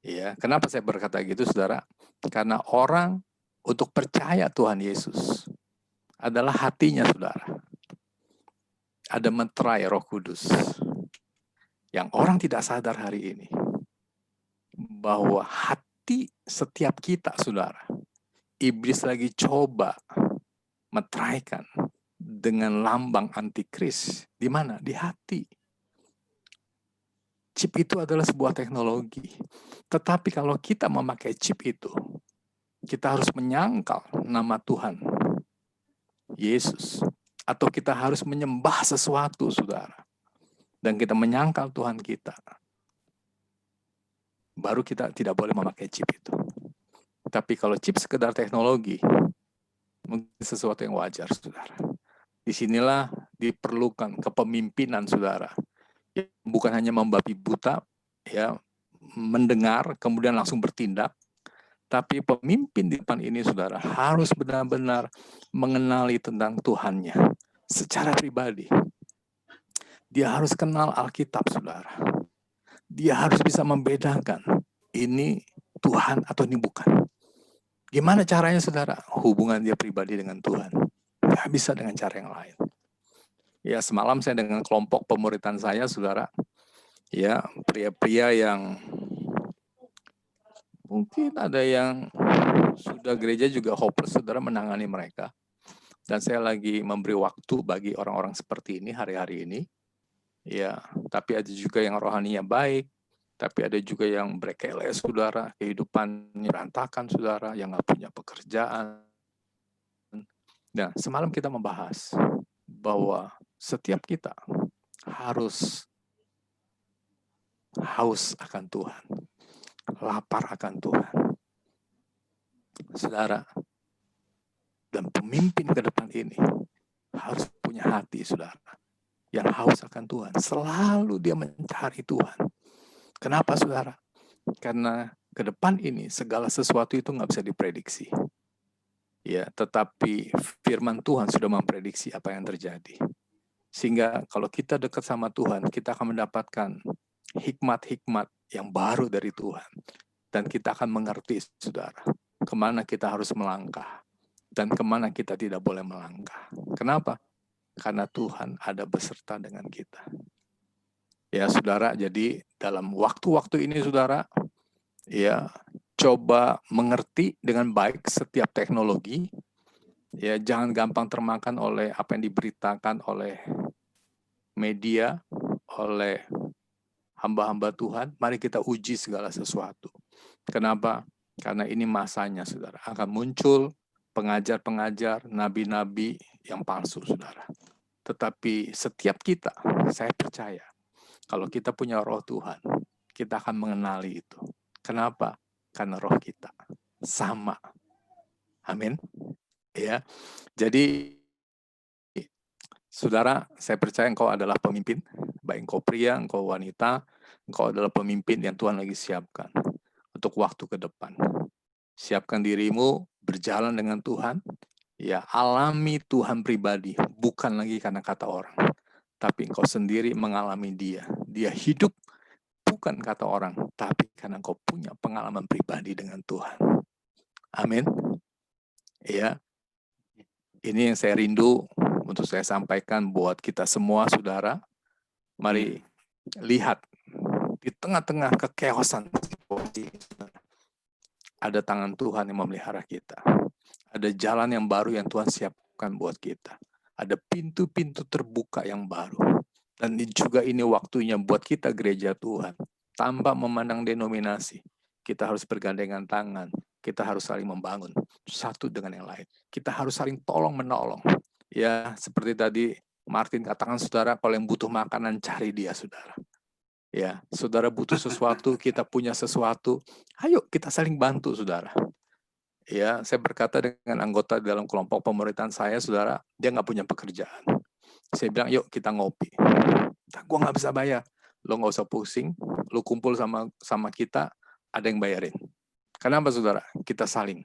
Speaker 6: ya, kenapa saya berkata gitu, saudara? Karena orang untuk percaya Tuhan Yesus adalah hatinya, saudara. Ada meterai Roh Kudus yang orang tidak sadar hari ini, bahwa hati setiap kita, saudara, iblis lagi coba meteraikan dengan lambang antikris. Di mana? Di hati. Chip itu adalah sebuah teknologi. Tetapi kalau kita memakai chip itu, kita harus menyangkal nama Tuhan Yesus. Atau kita harus menyembah sesuatu, saudara. Dan kita menyangkal Tuhan kita. Baru kita tidak boleh memakai chip itu. Tapi kalau chip sekedar teknologi, mungkin sesuatu yang wajar, saudara. Disinilah diperlukan kepemimpinan, saudara. Bukan hanya membabi buta, ya, mendengar, kemudian langsung bertindak. Tapi pemimpin di depan ini, saudara, harus benar-benar mengenali tentang Tuhannya secara pribadi. Dia harus kenal Alkitab, saudara. Dia harus bisa membedakan ini Tuhan atau ini bukan. Gimana caranya, saudara? Hubungan dia pribadi dengan Tuhan. Nggak bisa dengan cara yang lain. Ya, semalam saya dengan kelompok pemuritan saya, saudara. Ya, pria-pria yang mungkin ada yang sudah gereja juga hopeless, saudara, menangani mereka. Dan saya lagi memberi waktu bagi orang-orang seperti ini hari-hari ini. Ya, tapi ada juga yang rohaninya baik, tapi ada juga yang berkeleh, saudara, kehidupannya berantakan, saudara, yang nggak punya pekerjaan. Nah, semalam kita membahas bahwa setiap kita harus haus akan Tuhan, lapar akan Tuhan. Saudara, dan pemimpin ke depan ini harus punya hati, saudara, yang haus akan Tuhan. Selalu dia mencari Tuhan. Kenapa, saudara? Karena ke depan ini segala sesuatu itu nggak bisa diprediksi. Ya, tetapi firman Tuhan sudah memprediksi apa yang terjadi. Sehingga kalau kita dekat sama Tuhan, kita akan mendapatkan hikmat-hikmat yang baru dari Tuhan. Dan kita akan mengerti, saudara, kemana kita harus melangkah. Dan kemana kita tidak boleh melangkah. Kenapa? Karena Tuhan ada beserta dengan kita. Ya, saudara, jadi dalam waktu-waktu ini, saudara, ya, coba mengerti dengan baik setiap teknologi. Ya, jangan gampang termakan oleh apa yang diberitakan oleh media, oleh hamba-hamba Tuhan. Mari kita uji segala sesuatu. Kenapa? Karena ini masanya, saudara. Akan muncul pengajar-pengajar, nabi-nabi yang palsu, saudara. Tetapi setiap kita, saya percaya, kalau kita punya roh Tuhan, kita akan mengenali itu. Kenapa? Karena roh kita sama. Amin. Ya. Jadi, saudara, saya percaya engkau adalah pemimpin, baik engkau pria, engkau wanita, engkau adalah pemimpin yang Tuhan lagi siapkan untuk waktu ke depan. Siapkan dirimu berjalan dengan Tuhan, ya, alami Tuhan pribadi, bukan lagi karena kata orang, tapi engkau sendiri mengalami Dia. Dia hidup bukan kata orang, tapi karena engkau punya pengalaman pribadi dengan Tuhan. Amin. Ya, ini yang saya rindu untuk saya sampaikan buat kita semua, saudara. Mari lihat di tengah-tengah kekeosan situasi, ada tangan Tuhan yang memelihara kita. Ada jalan yang baru yang Tuhan siapkan buat kita. Ada pintu-pintu terbuka yang baru. Dan juga ini waktunya buat kita gereja Tuhan. Tanpa memandang denominasi. Kita harus bergandengan tangan. Kita harus saling membangun satu dengan yang lain. Kita harus saling tolong-menolong. Ya, seperti tadi Martin katakan, saudara, kalau yang butuh makanan, cari dia, saudara. Ya, saudara butuh sesuatu, kita punya sesuatu. Ayo kita saling bantu, saudara. Ya, saya berkata dengan anggota dalam kelompok pemerintahan saya, saudara, dia nggak punya pekerjaan. Saya bilang, yuk kita ngopi. Gue nggak bisa bayar. Lo nggak usah pusing, lo kumpul sama kita, ada yang bayarin. Kenapa, saudara? Kita saling.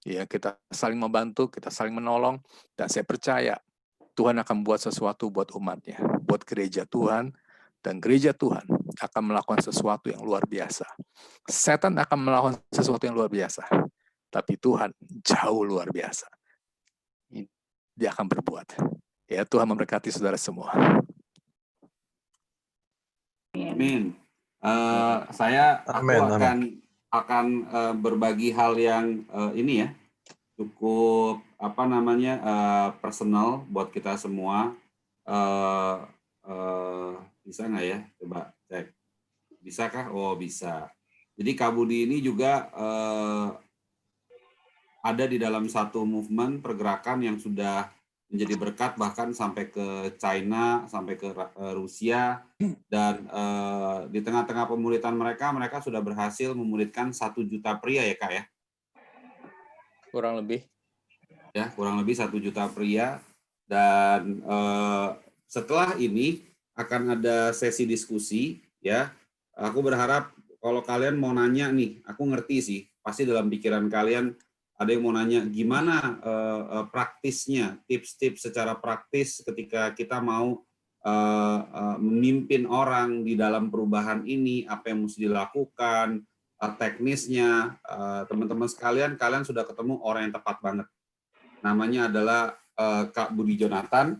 Speaker 6: Ya, kita saling membantu, kita saling menolong, dan saya percaya Tuhan akan buat sesuatu buat umatnya, buat gereja Tuhan, dan gereja Tuhan akan melakukan sesuatu yang luar biasa. Setan akan melakukan sesuatu yang luar biasa. Tapi Tuhan jauh luar biasa. Dia akan berbuat. Ya, Tuhan memberkati saudara semua.
Speaker 5: Amin. Aku akan berbagi hal yang ini ya, cukup personal buat kita semua. Bisa nggak ya? Coba cek. Bisakah? Oh, bisa. Jadi Kak Budi ini juga ada di dalam satu movement pergerakan yang sudah menjadi berkat bahkan sampai ke China, sampai ke Rusia, dan di tengah-tengah pemuritan mereka sudah berhasil memuridkan 1 juta pria ya Kak ya?
Speaker 6: Kurang lebih.
Speaker 5: Ya, kurang lebih 1 juta pria. Dan setelah ini akan ada sesi diskusi ya. Aku berharap kalau kalian mau nanya nih, aku ngerti sih, pasti dalam pikiran kalian ada yang mau nanya gimana praktisnya, tips-tips secara praktis ketika kita mau memimpin orang di dalam perubahan ini, apa yang mesti dilakukan, teknisnya. Teman-teman sekalian, kalian sudah ketemu orang yang tepat banget. Namanya adalah Kak Budi Jonathan,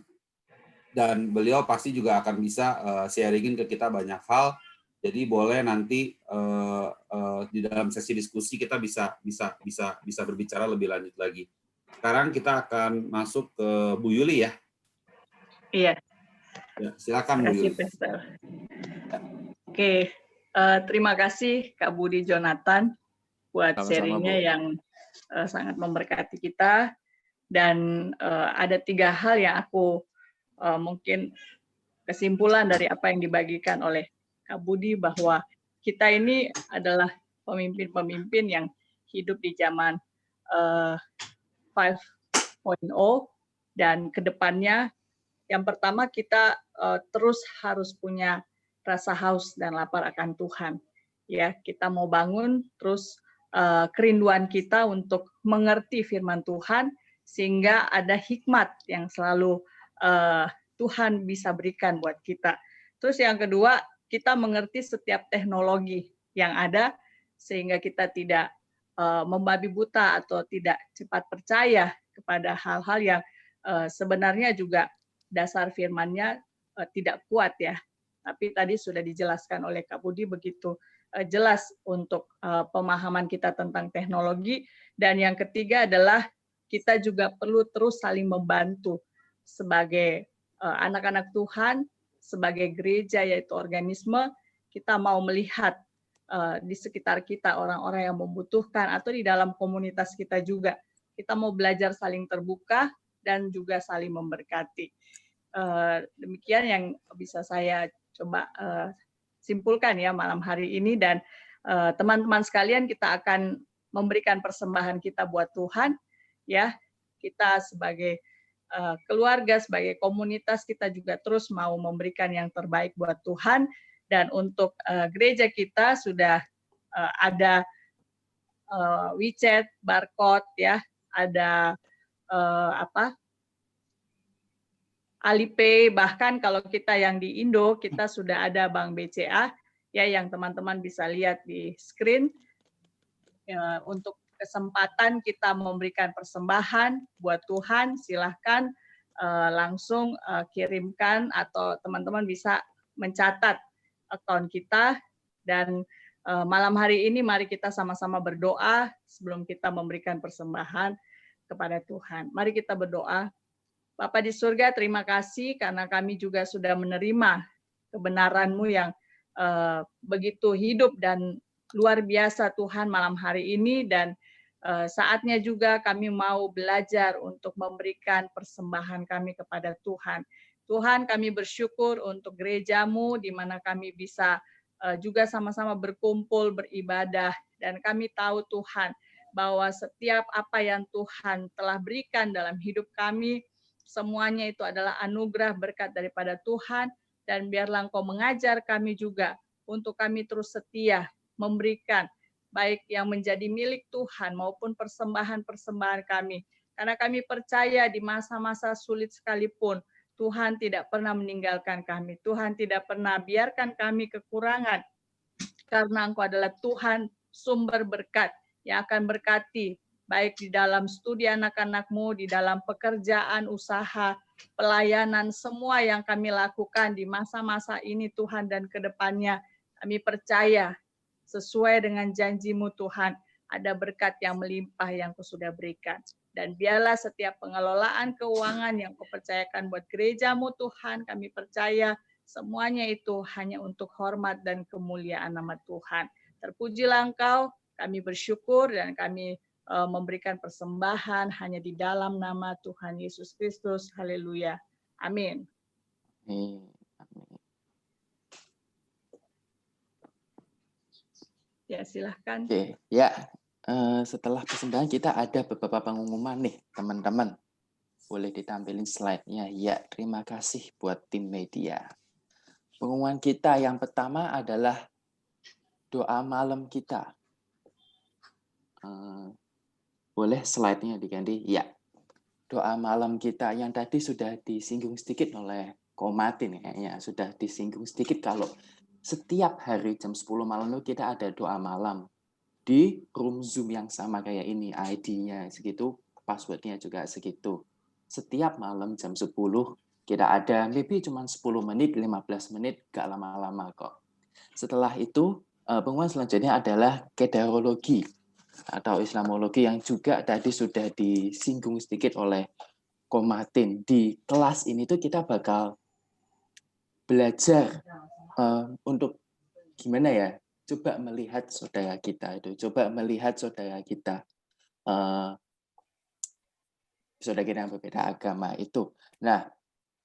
Speaker 5: dan beliau pasti juga akan bisa sharingin ke kita banyak hal. Jadi boleh nanti di dalam sesi diskusi kita bisa berbicara lebih lanjut lagi. Sekarang kita akan masuk ke Bu Yuli ya.
Speaker 3: Iya.
Speaker 5: Ya, silakan Bu Yuli.
Speaker 3: Oke, terima kasih Kak Budi Jonathan buat sharingnya yang sangat memberkati kita. Dan ada 3 hal yang aku mungkin kesimpulan dari apa yang dibagikan oleh Kak Budi bahwa kita ini adalah pemimpin-pemimpin yang hidup di zaman 5.0 dan kedepannya yang pertama kita terus harus punya rasa haus dan lapar akan Tuhan. Ya, kita mau bangun terus kerinduan kita untuk mengerti firman Tuhan sehingga ada hikmat yang selalu Tuhan bisa berikan buat kita. Terus yang kedua, kita mengerti setiap teknologi yang ada sehingga kita tidak membabi buta atau tidak cepat percaya kepada hal-hal yang sebenarnya juga dasar firman-Nya tidak kuat ya. Tapi tadi sudah dijelaskan oleh Kak Budi begitu jelas untuk pemahaman kita tentang teknologi. Dan yang ketiga adalah kita juga perlu terus saling membantu sebagai anak-anak Tuhan, sebagai gereja yaitu organisme, kita mau melihat di sekitar kita orang-orang yang membutuhkan atau di dalam komunitas kita juga. Kita mau belajar saling terbuka dan juga saling memberkati. Demikian yang bisa saya coba simpulkan ya malam hari ini, dan teman-teman sekalian kita akan memberikan persembahan kita buat Tuhan ya. Kita sebagai keluarga, sebagai komunitas kita juga terus mau memberikan yang terbaik buat Tuhan. Dan untuk gereja kita sudah ada WeChat, barcode ya, ada Alipay, bahkan kalau kita yang di Indo kita sudah ada Bank BCA ya yang teman-teman bisa lihat di screen. Untuk kesempatan kita memberikan persembahan buat Tuhan, silahkan langsung kirimkan atau teman-teman bisa mencatat akun kita. Dan malam hari ini mari kita sama-sama berdoa sebelum kita memberikan persembahan kepada Tuhan. Mari kita berdoa. Bapa di surga, terima kasih karena kami juga sudah menerima kebenaran-Mu yang begitu hidup dan luar biasa Tuhan malam hari ini. Dan saatnya juga kami mau belajar untuk memberikan persembahan kami kepada Tuhan. Tuhan, kami bersyukur untuk gereja-Mu di mana kami bisa juga sama-sama berkumpul, beribadah. Dan kami tahu Tuhan bahwa setiap apa yang Tuhan telah berikan dalam hidup kami, semuanya itu adalah anugerah berkat daripada Tuhan. Dan biarlah Engkau mengajar kami juga untuk kami terus setia memberikan baik yang menjadi milik Tuhan maupun persembahan-persembahan kami. Karena kami percaya di masa-masa sulit sekalipun, Tuhan tidak pernah meninggalkan kami. Tuhan tidak pernah biarkan kami kekurangan. Karena Engkau adalah Tuhan sumber berkat yang akan berkati baik di dalam studi anak-anak-Mu, di dalam pekerjaan, usaha, pelayanan, semua yang kami lakukan di masa-masa ini Tuhan, dan ke depannya kami percaya sesuai dengan janji-Mu Tuhan, ada berkat yang melimpah yang Kau sudah berikan. Dan biarlah setiap pengelolaan keuangan yang Kau percayakan buat gereja-Mu Tuhan, kami percaya semuanya itu hanya untuk hormat dan kemuliaan nama Tuhan. Terpujilah Engkau, kami bersyukur dan kami memberikan persembahan hanya di dalam nama Tuhan Yesus Kristus. Haleluya. Amin. Ya, silahkan.
Speaker 1: Oke, ya. Setelah persembahan kita ada beberapa pengumuman nih, teman-teman. Boleh ditampilin slide-nya. Ya, terima kasih buat tim media. Pengumuman kita yang pertama adalah doa malam kita. Boleh slide-nya diganti? Ya. Doa malam kita yang tadi sudah disinggung sedikit oleh Komatin ya, sudah disinggung sedikit kalau setiap hari jam 10 malam itu kita ada doa malam di room Zoom yang sama kayak ini, ID-nya segitu, password-nya juga segitu. Setiap malam jam 10 kita ada, maybe cuma 10 menit, 15 menit, gak lama-lama kok. Setelah itu, pengumuman selanjutnya adalah kedarologi atau Islamologi yang juga tadi sudah disinggung sedikit oleh Komatin. Di kelas ini tuh kita bakal belajar untuk gimana ya, coba melihat saudara kita itu, saudara kita yang berbeda agama itu. Nah,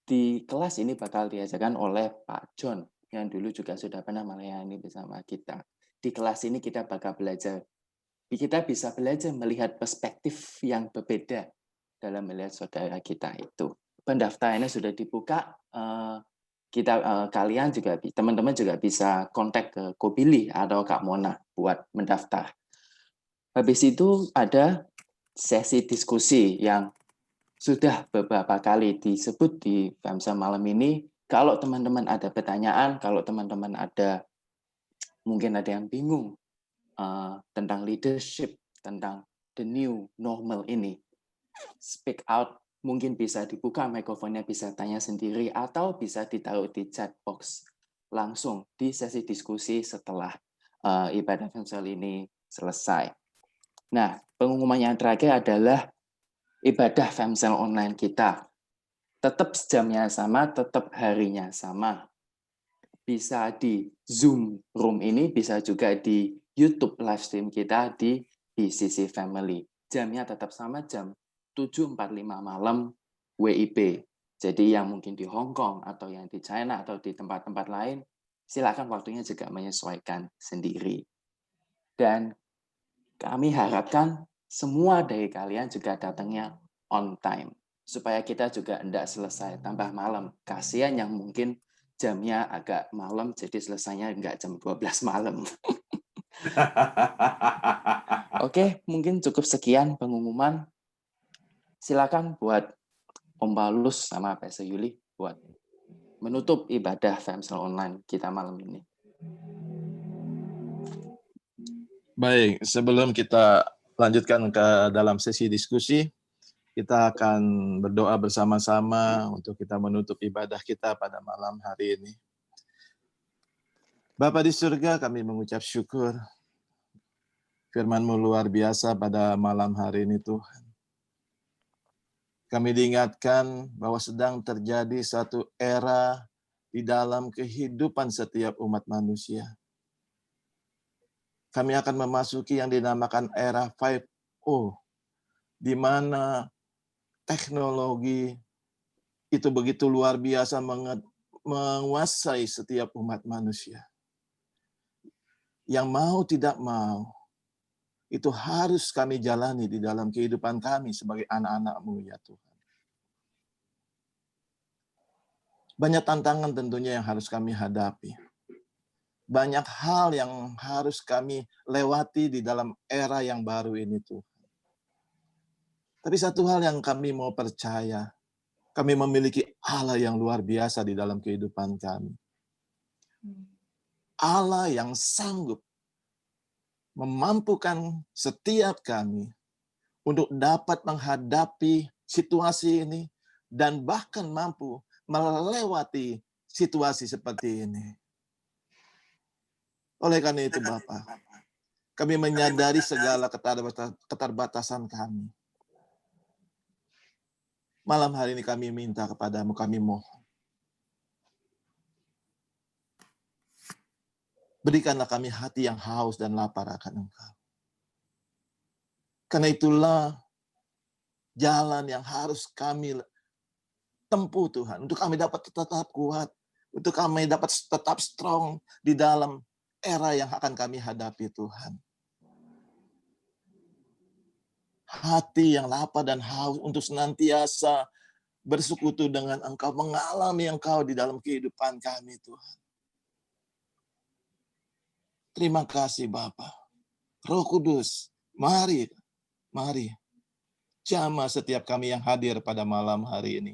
Speaker 1: di kelas ini bakal diajarkan oleh Pak John yang dulu juga sudah pernah melayani bersama kita. Di kelas ini kita bakal belajar, kita bisa belajar melihat perspektif yang berbeda dalam melihat saudara kita itu. Pendaftarannya sudah dibuka, kalian juga, teman-teman juga bisa kontak ke Ko Billy atau Kak Mona buat mendaftar. Habis itu ada sesi diskusi yang sudah beberapa kali disebut di FEMSA malam ini. Kalau teman-teman ada pertanyaan, kalau teman-teman mungkin ada yang bingung tentang leadership, tentang the new normal ini, speak out, mungkin bisa dibuka mikrofonnya, bisa tanya sendiri, atau bisa ditaruh di chat box langsung di sesi diskusi setelah ibadah FEMSA ini selesai. Nah, pengumuman yang terakhir adalah ibadah FEMSA online kita. Tetap jamnya sama, tetap harinya sama. Bisa di Zoom Room ini, bisa juga di YouTube live stream kita di BCC Family. Jamnya tetap sama, jam 7.45 malam WIB. Jadi yang mungkin di Hong Kong atau yang di China atau di tempat-tempat lain, silakan waktunya juga menyesuaikan sendiri. Dan kami harapkan semua dari kalian juga datangnya on time. Supaya kita juga tidak selesai tambah malam. Kasihan yang mungkin jamnya agak malam, jadi selesainya nggak jam 12 malam. Oke, mungkin cukup sekian pengumuman. Silakan buat Om Paulus sama Pastor Yuli buat menutup ibadah FEMSA online kita malam ini.
Speaker 2: Baik, sebelum kita lanjutkan ke dalam sesi diskusi, kita akan berdoa bersama-sama untuk kita menutup ibadah kita pada malam hari ini. Bapa di surga, kami mengucap syukur. Firman-Mu luar biasa pada malam hari ini, Tuhan. Kami diingatkan bahwa sedang terjadi satu era di dalam kehidupan setiap umat manusia. Kami akan memasuki yang dinamakan era 5.0, di mana teknologi itu begitu luar biasa menguasai setiap umat manusia. Yang mau tidak mau, itu harus kami jalani di dalam kehidupan kami sebagai anak-anak-Mu, ya Tuhan. Banyak tantangan tentunya yang harus kami hadapi. Banyak hal yang harus kami lewati di dalam era yang baru ini, Tuhan. Tapi satu hal yang kami mau percaya, kami memiliki Allah yang luar biasa di dalam kehidupan kami. Allah yang sanggup memampukan setiap kami untuk dapat menghadapi situasi ini dan bahkan mampu melewati situasi seperti ini. Oleh karena itu, Bapak, kami menyadari segala keterbatasan kami. Malam hari ini kami minta kepadamu, kami mohon. Berikanlah kami hati yang haus dan lapar akan Engkau. Karena itulah jalan yang harus kami tempuh, Tuhan. Untuk kami dapat tetap kuat. Untuk kami dapat tetap strong di dalam era yang akan kami hadapi, Tuhan. Hati yang lapar dan haus untuk senantiasa bersekutu dengan Engkau, mengalami Engkau di dalam kehidupan kami, Tuhan. Terima kasih, Bapa. Roh Kudus, mari jamah setiap kami yang hadir pada malam hari ini.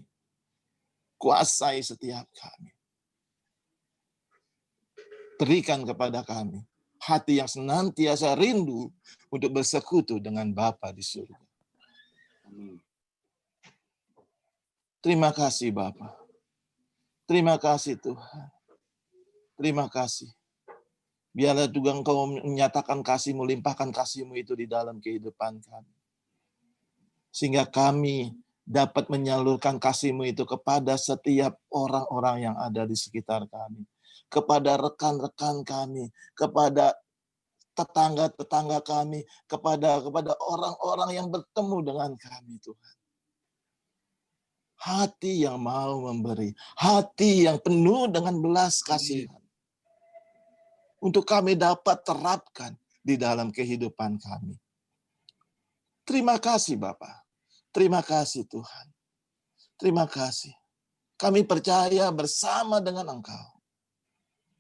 Speaker 2: Kuasai setiap kami. Berikan kepada kami hati yang senantiasa rindu untuk bersekutu dengan Bapa di surga. Terima kasih, Bapa. Terima kasih, Tuhan. Terima kasih. Biarlah juga Engkau menyatakan kasih-Mu, limpahkan kasih-Mu itu di dalam kehidupan kami. Sehingga kami dapat menyalurkan kasih-Mu itu kepada setiap orang-orang yang ada di sekitar kami. Kepada rekan-rekan kami, kepada tetangga-tetangga kami, kepada orang-orang yang bertemu dengan kami, Tuhan. Hati yang mau memberi, hati yang penuh dengan belas kasihan. untuk kami dapat terapkan di dalam kehidupan kami. Terima kasih Bapa. Terima kasih Tuhan. Terima kasih. Kami percaya bersama dengan Engkau,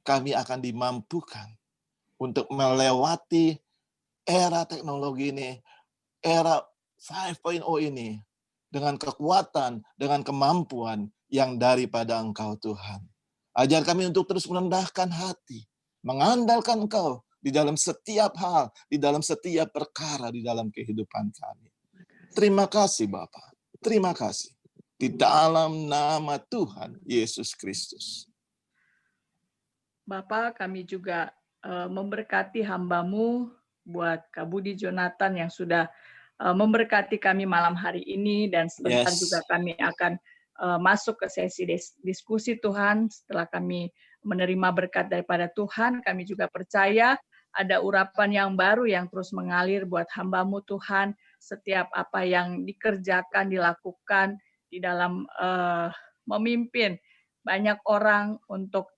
Speaker 2: kami akan dimampukan untuk melewati era teknologi ini, era 5.0 ini, dengan kekuatan, dengan kemampuan yang daripada Engkau Tuhan. Ajar kami untuk terus merendahkan hati, mengandalkan Engkau di dalam setiap hal, di dalam setiap perkara di dalam kehidupan kami. Terima kasih Bapa. Terima kasih. Di dalam nama Tuhan Yesus Kristus.
Speaker 3: Bapak, kami juga memberkati hamba-Mu buat Kak Budi Jonathan yang sudah memberkati kami malam hari ini, dan sebentar juga kami akan masuk ke sesi diskusi Tuhan. Setelah kami menerima berkat daripada Tuhan, kami juga percaya ada urapan yang baru yang terus mengalir buat hamba-Mu Tuhan. Setiap apa yang dikerjakan, dilakukan di dalam memimpin banyak orang untuk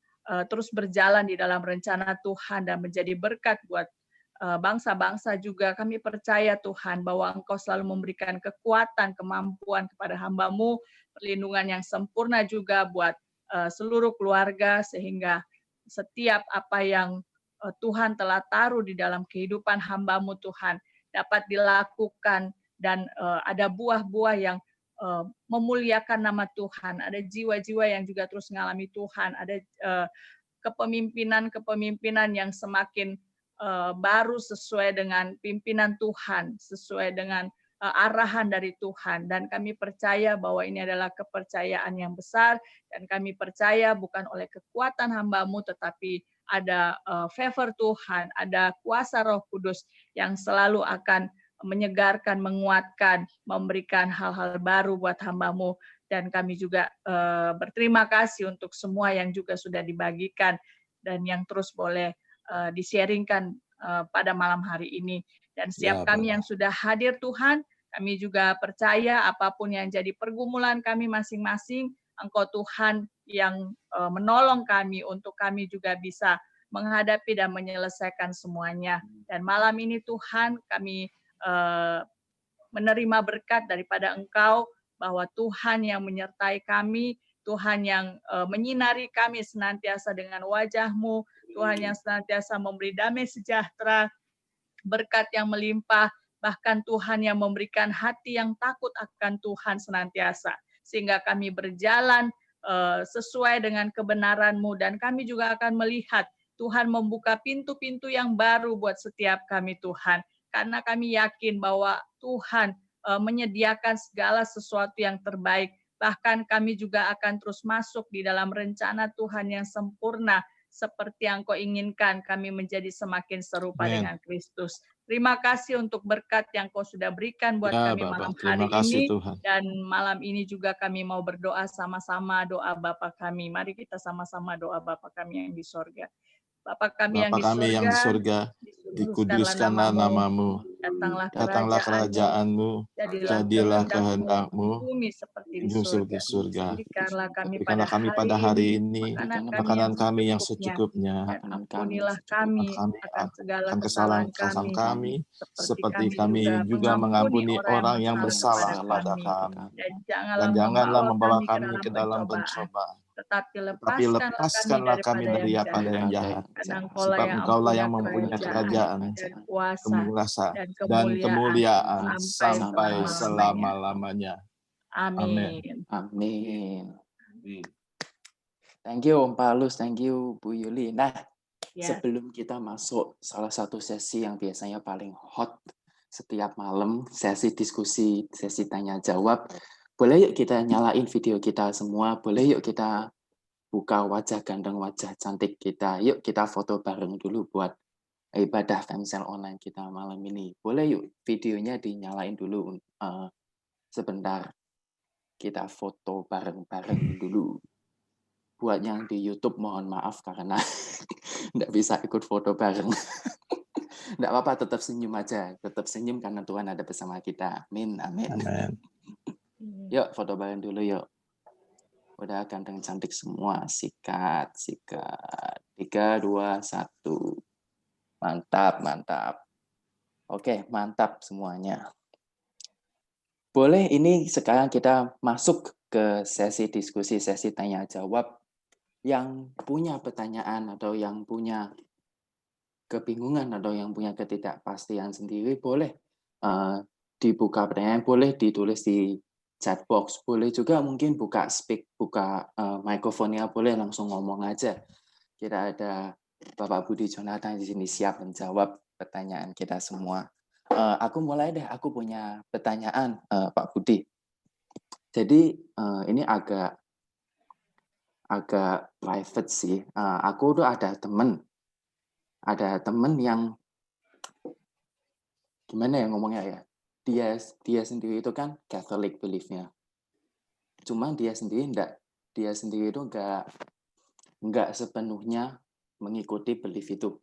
Speaker 3: terus berjalan di dalam rencana Tuhan dan menjadi berkat buat bangsa-bangsa juga. Kami percaya Tuhan bahwa Engkau selalu memberikan kekuatan, kemampuan kepada hamba-Mu, perlindungan yang sempurna juga buat seluruh keluarga, sehingga setiap apa yang Tuhan telah taruh di dalam kehidupan hamba-Mu Tuhan dapat dilakukan, dan ada buah-buah yang memuliakan nama Tuhan. Ada jiwa-jiwa yang juga terus mengalami Tuhan. Ada kepemimpinan yang semakin baru sesuai dengan pimpinan Tuhan, sesuai dengan arahan dari Tuhan. Dan kami percaya bahwa ini adalah kepercayaan yang besar, dan kami percaya bukan oleh kekuatan hamba-Mu, tetapi ada favor Tuhan, ada kuasa Roh Kudus yang selalu akan menyegarkan, menguatkan, memberikan hal-hal baru buat hamba-Mu. Dan kami juga berterima kasih untuk semua yang juga sudah dibagikan dan yang terus boleh di-sharingkan pada malam hari ini. Dan setiap kami yang sudah hadir Tuhan, kami juga percaya apapun yang jadi pergumulan kami masing-masing, Engkau Tuhan yang menolong kami untuk kami juga bisa menghadapi dan menyelesaikan semuanya. Dan malam ini Tuhan, kami menerima berkat daripada Engkau, bahwa Tuhan yang menyertai kami, Tuhan yang menyinari kami senantiasa dengan wajah-Mu, Tuhan yang senantiasa memberi damai sejahtera, berkat yang melimpah, bahkan Tuhan yang memberikan hati yang takut akan Tuhan senantiasa, sehingga kami berjalan sesuai dengan kebenaran-Mu, dan kami juga akan melihat Tuhan membuka pintu-pintu yang baru buat setiap kami Tuhan. Karena kami yakin bahwa Tuhan menyediakan segala sesuatu yang terbaik. Bahkan kami juga akan terus masuk di dalam rencana Tuhan yang sempurna. Seperti yang Kau inginkan, kami menjadi semakin serupa dengan Kristus. Terima kasih untuk berkat yang Kau sudah berikan buat kami malam hari ini.
Speaker 2: Tuhan.
Speaker 3: Dan malam ini juga kami mau berdoa sama-sama, doa Bapa kami. Mari kita sama-sama doa Bapa kami yang di sorga. Bapa kami yang di surga,
Speaker 2: dikuduskanlah namamu, datanglah kerajaanmu, jadilah kehendak-Mu,
Speaker 3: bumi seperti di
Speaker 2: surga.
Speaker 3: Berikanlah kami
Speaker 2: Berikanlah pada hari ini makanan kami yang secukupnya,
Speaker 3: dan ampunilah kami akan segala kesalahan kami,
Speaker 2: seperti kami juga mengampuni orang yang bersalah kepada kami.
Speaker 3: Dan
Speaker 2: janganlah membawa kami ke dalam pencobaan,
Speaker 3: tetapi
Speaker 2: lepaskanlah kami daripada yang jahat. Sebab Engkaulah yang mempunyai kerajaan, kuasa, dan kemuliaan sampai selama-lamanya.
Speaker 3: Amin.
Speaker 1: Amin. Thank you Om Paulus, thank you Bu Yuli. Nah, sebelum kita masuk salah satu sesi yang biasanya paling hot setiap malam, sesi diskusi, sesi tanya jawab, boleh yuk kita nyalain video kita semua, boleh yuk kita buka wajah ganteng, wajah cantik kita, yuk kita foto bareng dulu buat ibadah Femcel online kita malam ini. Boleh yuk videonya dinyalain dulu sebentar, kita foto bareng-bareng dulu. Buat yang di YouTube mohon maaf karena nggak bisa ikut foto bareng. Nggak apa-apa, tetap senyum aja, tetap senyum karena Tuhan ada bersama kita. Amin, amin. Yuk foto bareng dulu yuk. Udah ganteng cantik semua, sikat. 3, 2, 1. Mantap, mantap. Oke, mantap semuanya. Boleh ini sekarang kita masuk ke sesi diskusi, sesi tanya jawab. Yang punya pertanyaan atau yang punya kebingungan atau yang punya ketidakpastian sendiri boleh dibuka pertanyaan, boleh ditulis di chat box, boleh juga mungkin buka mikrofonnya, boleh langsung ngomong aja. Kita ada Bapak Budi Jonathan di sini siap menjawab pertanyaan kita semua. Aku mulai deh, aku punya pertanyaan Pak Budi. Jadi ini agak private sih. Aku tuh ada temen yang gimana ya ngomongnya ya. Dia sendiri itu kan Catholic belief-nya. Cuman dia sendiri itu enggak sepenuhnya mengikuti belief itu.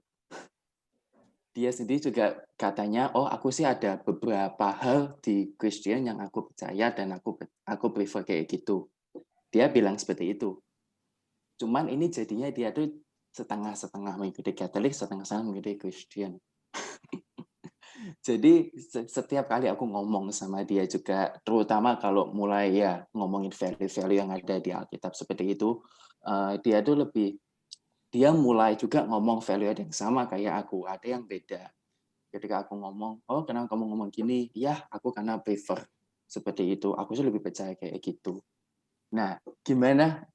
Speaker 1: Dia sendiri juga katanya, oh aku sih ada beberapa hal di Christian yang aku percaya dan aku prefer kayak gitu. Dia bilang seperti itu. Cuman ini jadinya dia tuh setengah-setengah mengikuti Katolik, setengah-setengah mengikuti Christian. Jadi setiap kali aku ngomong sama dia juga, terutama kalau mulai ya ngomongin value-value yang ada di Alkitab seperti itu, dia mulai juga ngomong value yang sama kayak aku, ada yang beda. Ketika aku ngomong, oh kenapa kamu ngomong gini? Ya, aku karena prefer seperti itu. Aku sih lebih percaya kayak gitu. Nah, gimana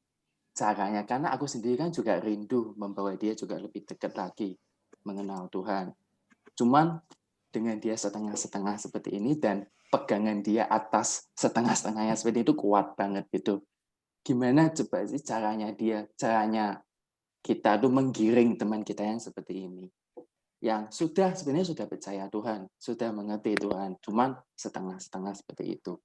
Speaker 1: caranya? Karena aku sendiri kan juga rindu membawa dia juga lebih dekat lagi mengenal Tuhan. Cuman dengan dia setengah-setengah seperti ini dan pegangan dia atas setengah-setengahnya seperti itu kuat banget gitu. Gimana coba sih caranya kita tuh menggiring teman kita yang seperti ini? Yang sebenarnya sudah percaya Tuhan, sudah mengerti Tuhan, cuman setengah-setengah seperti itu.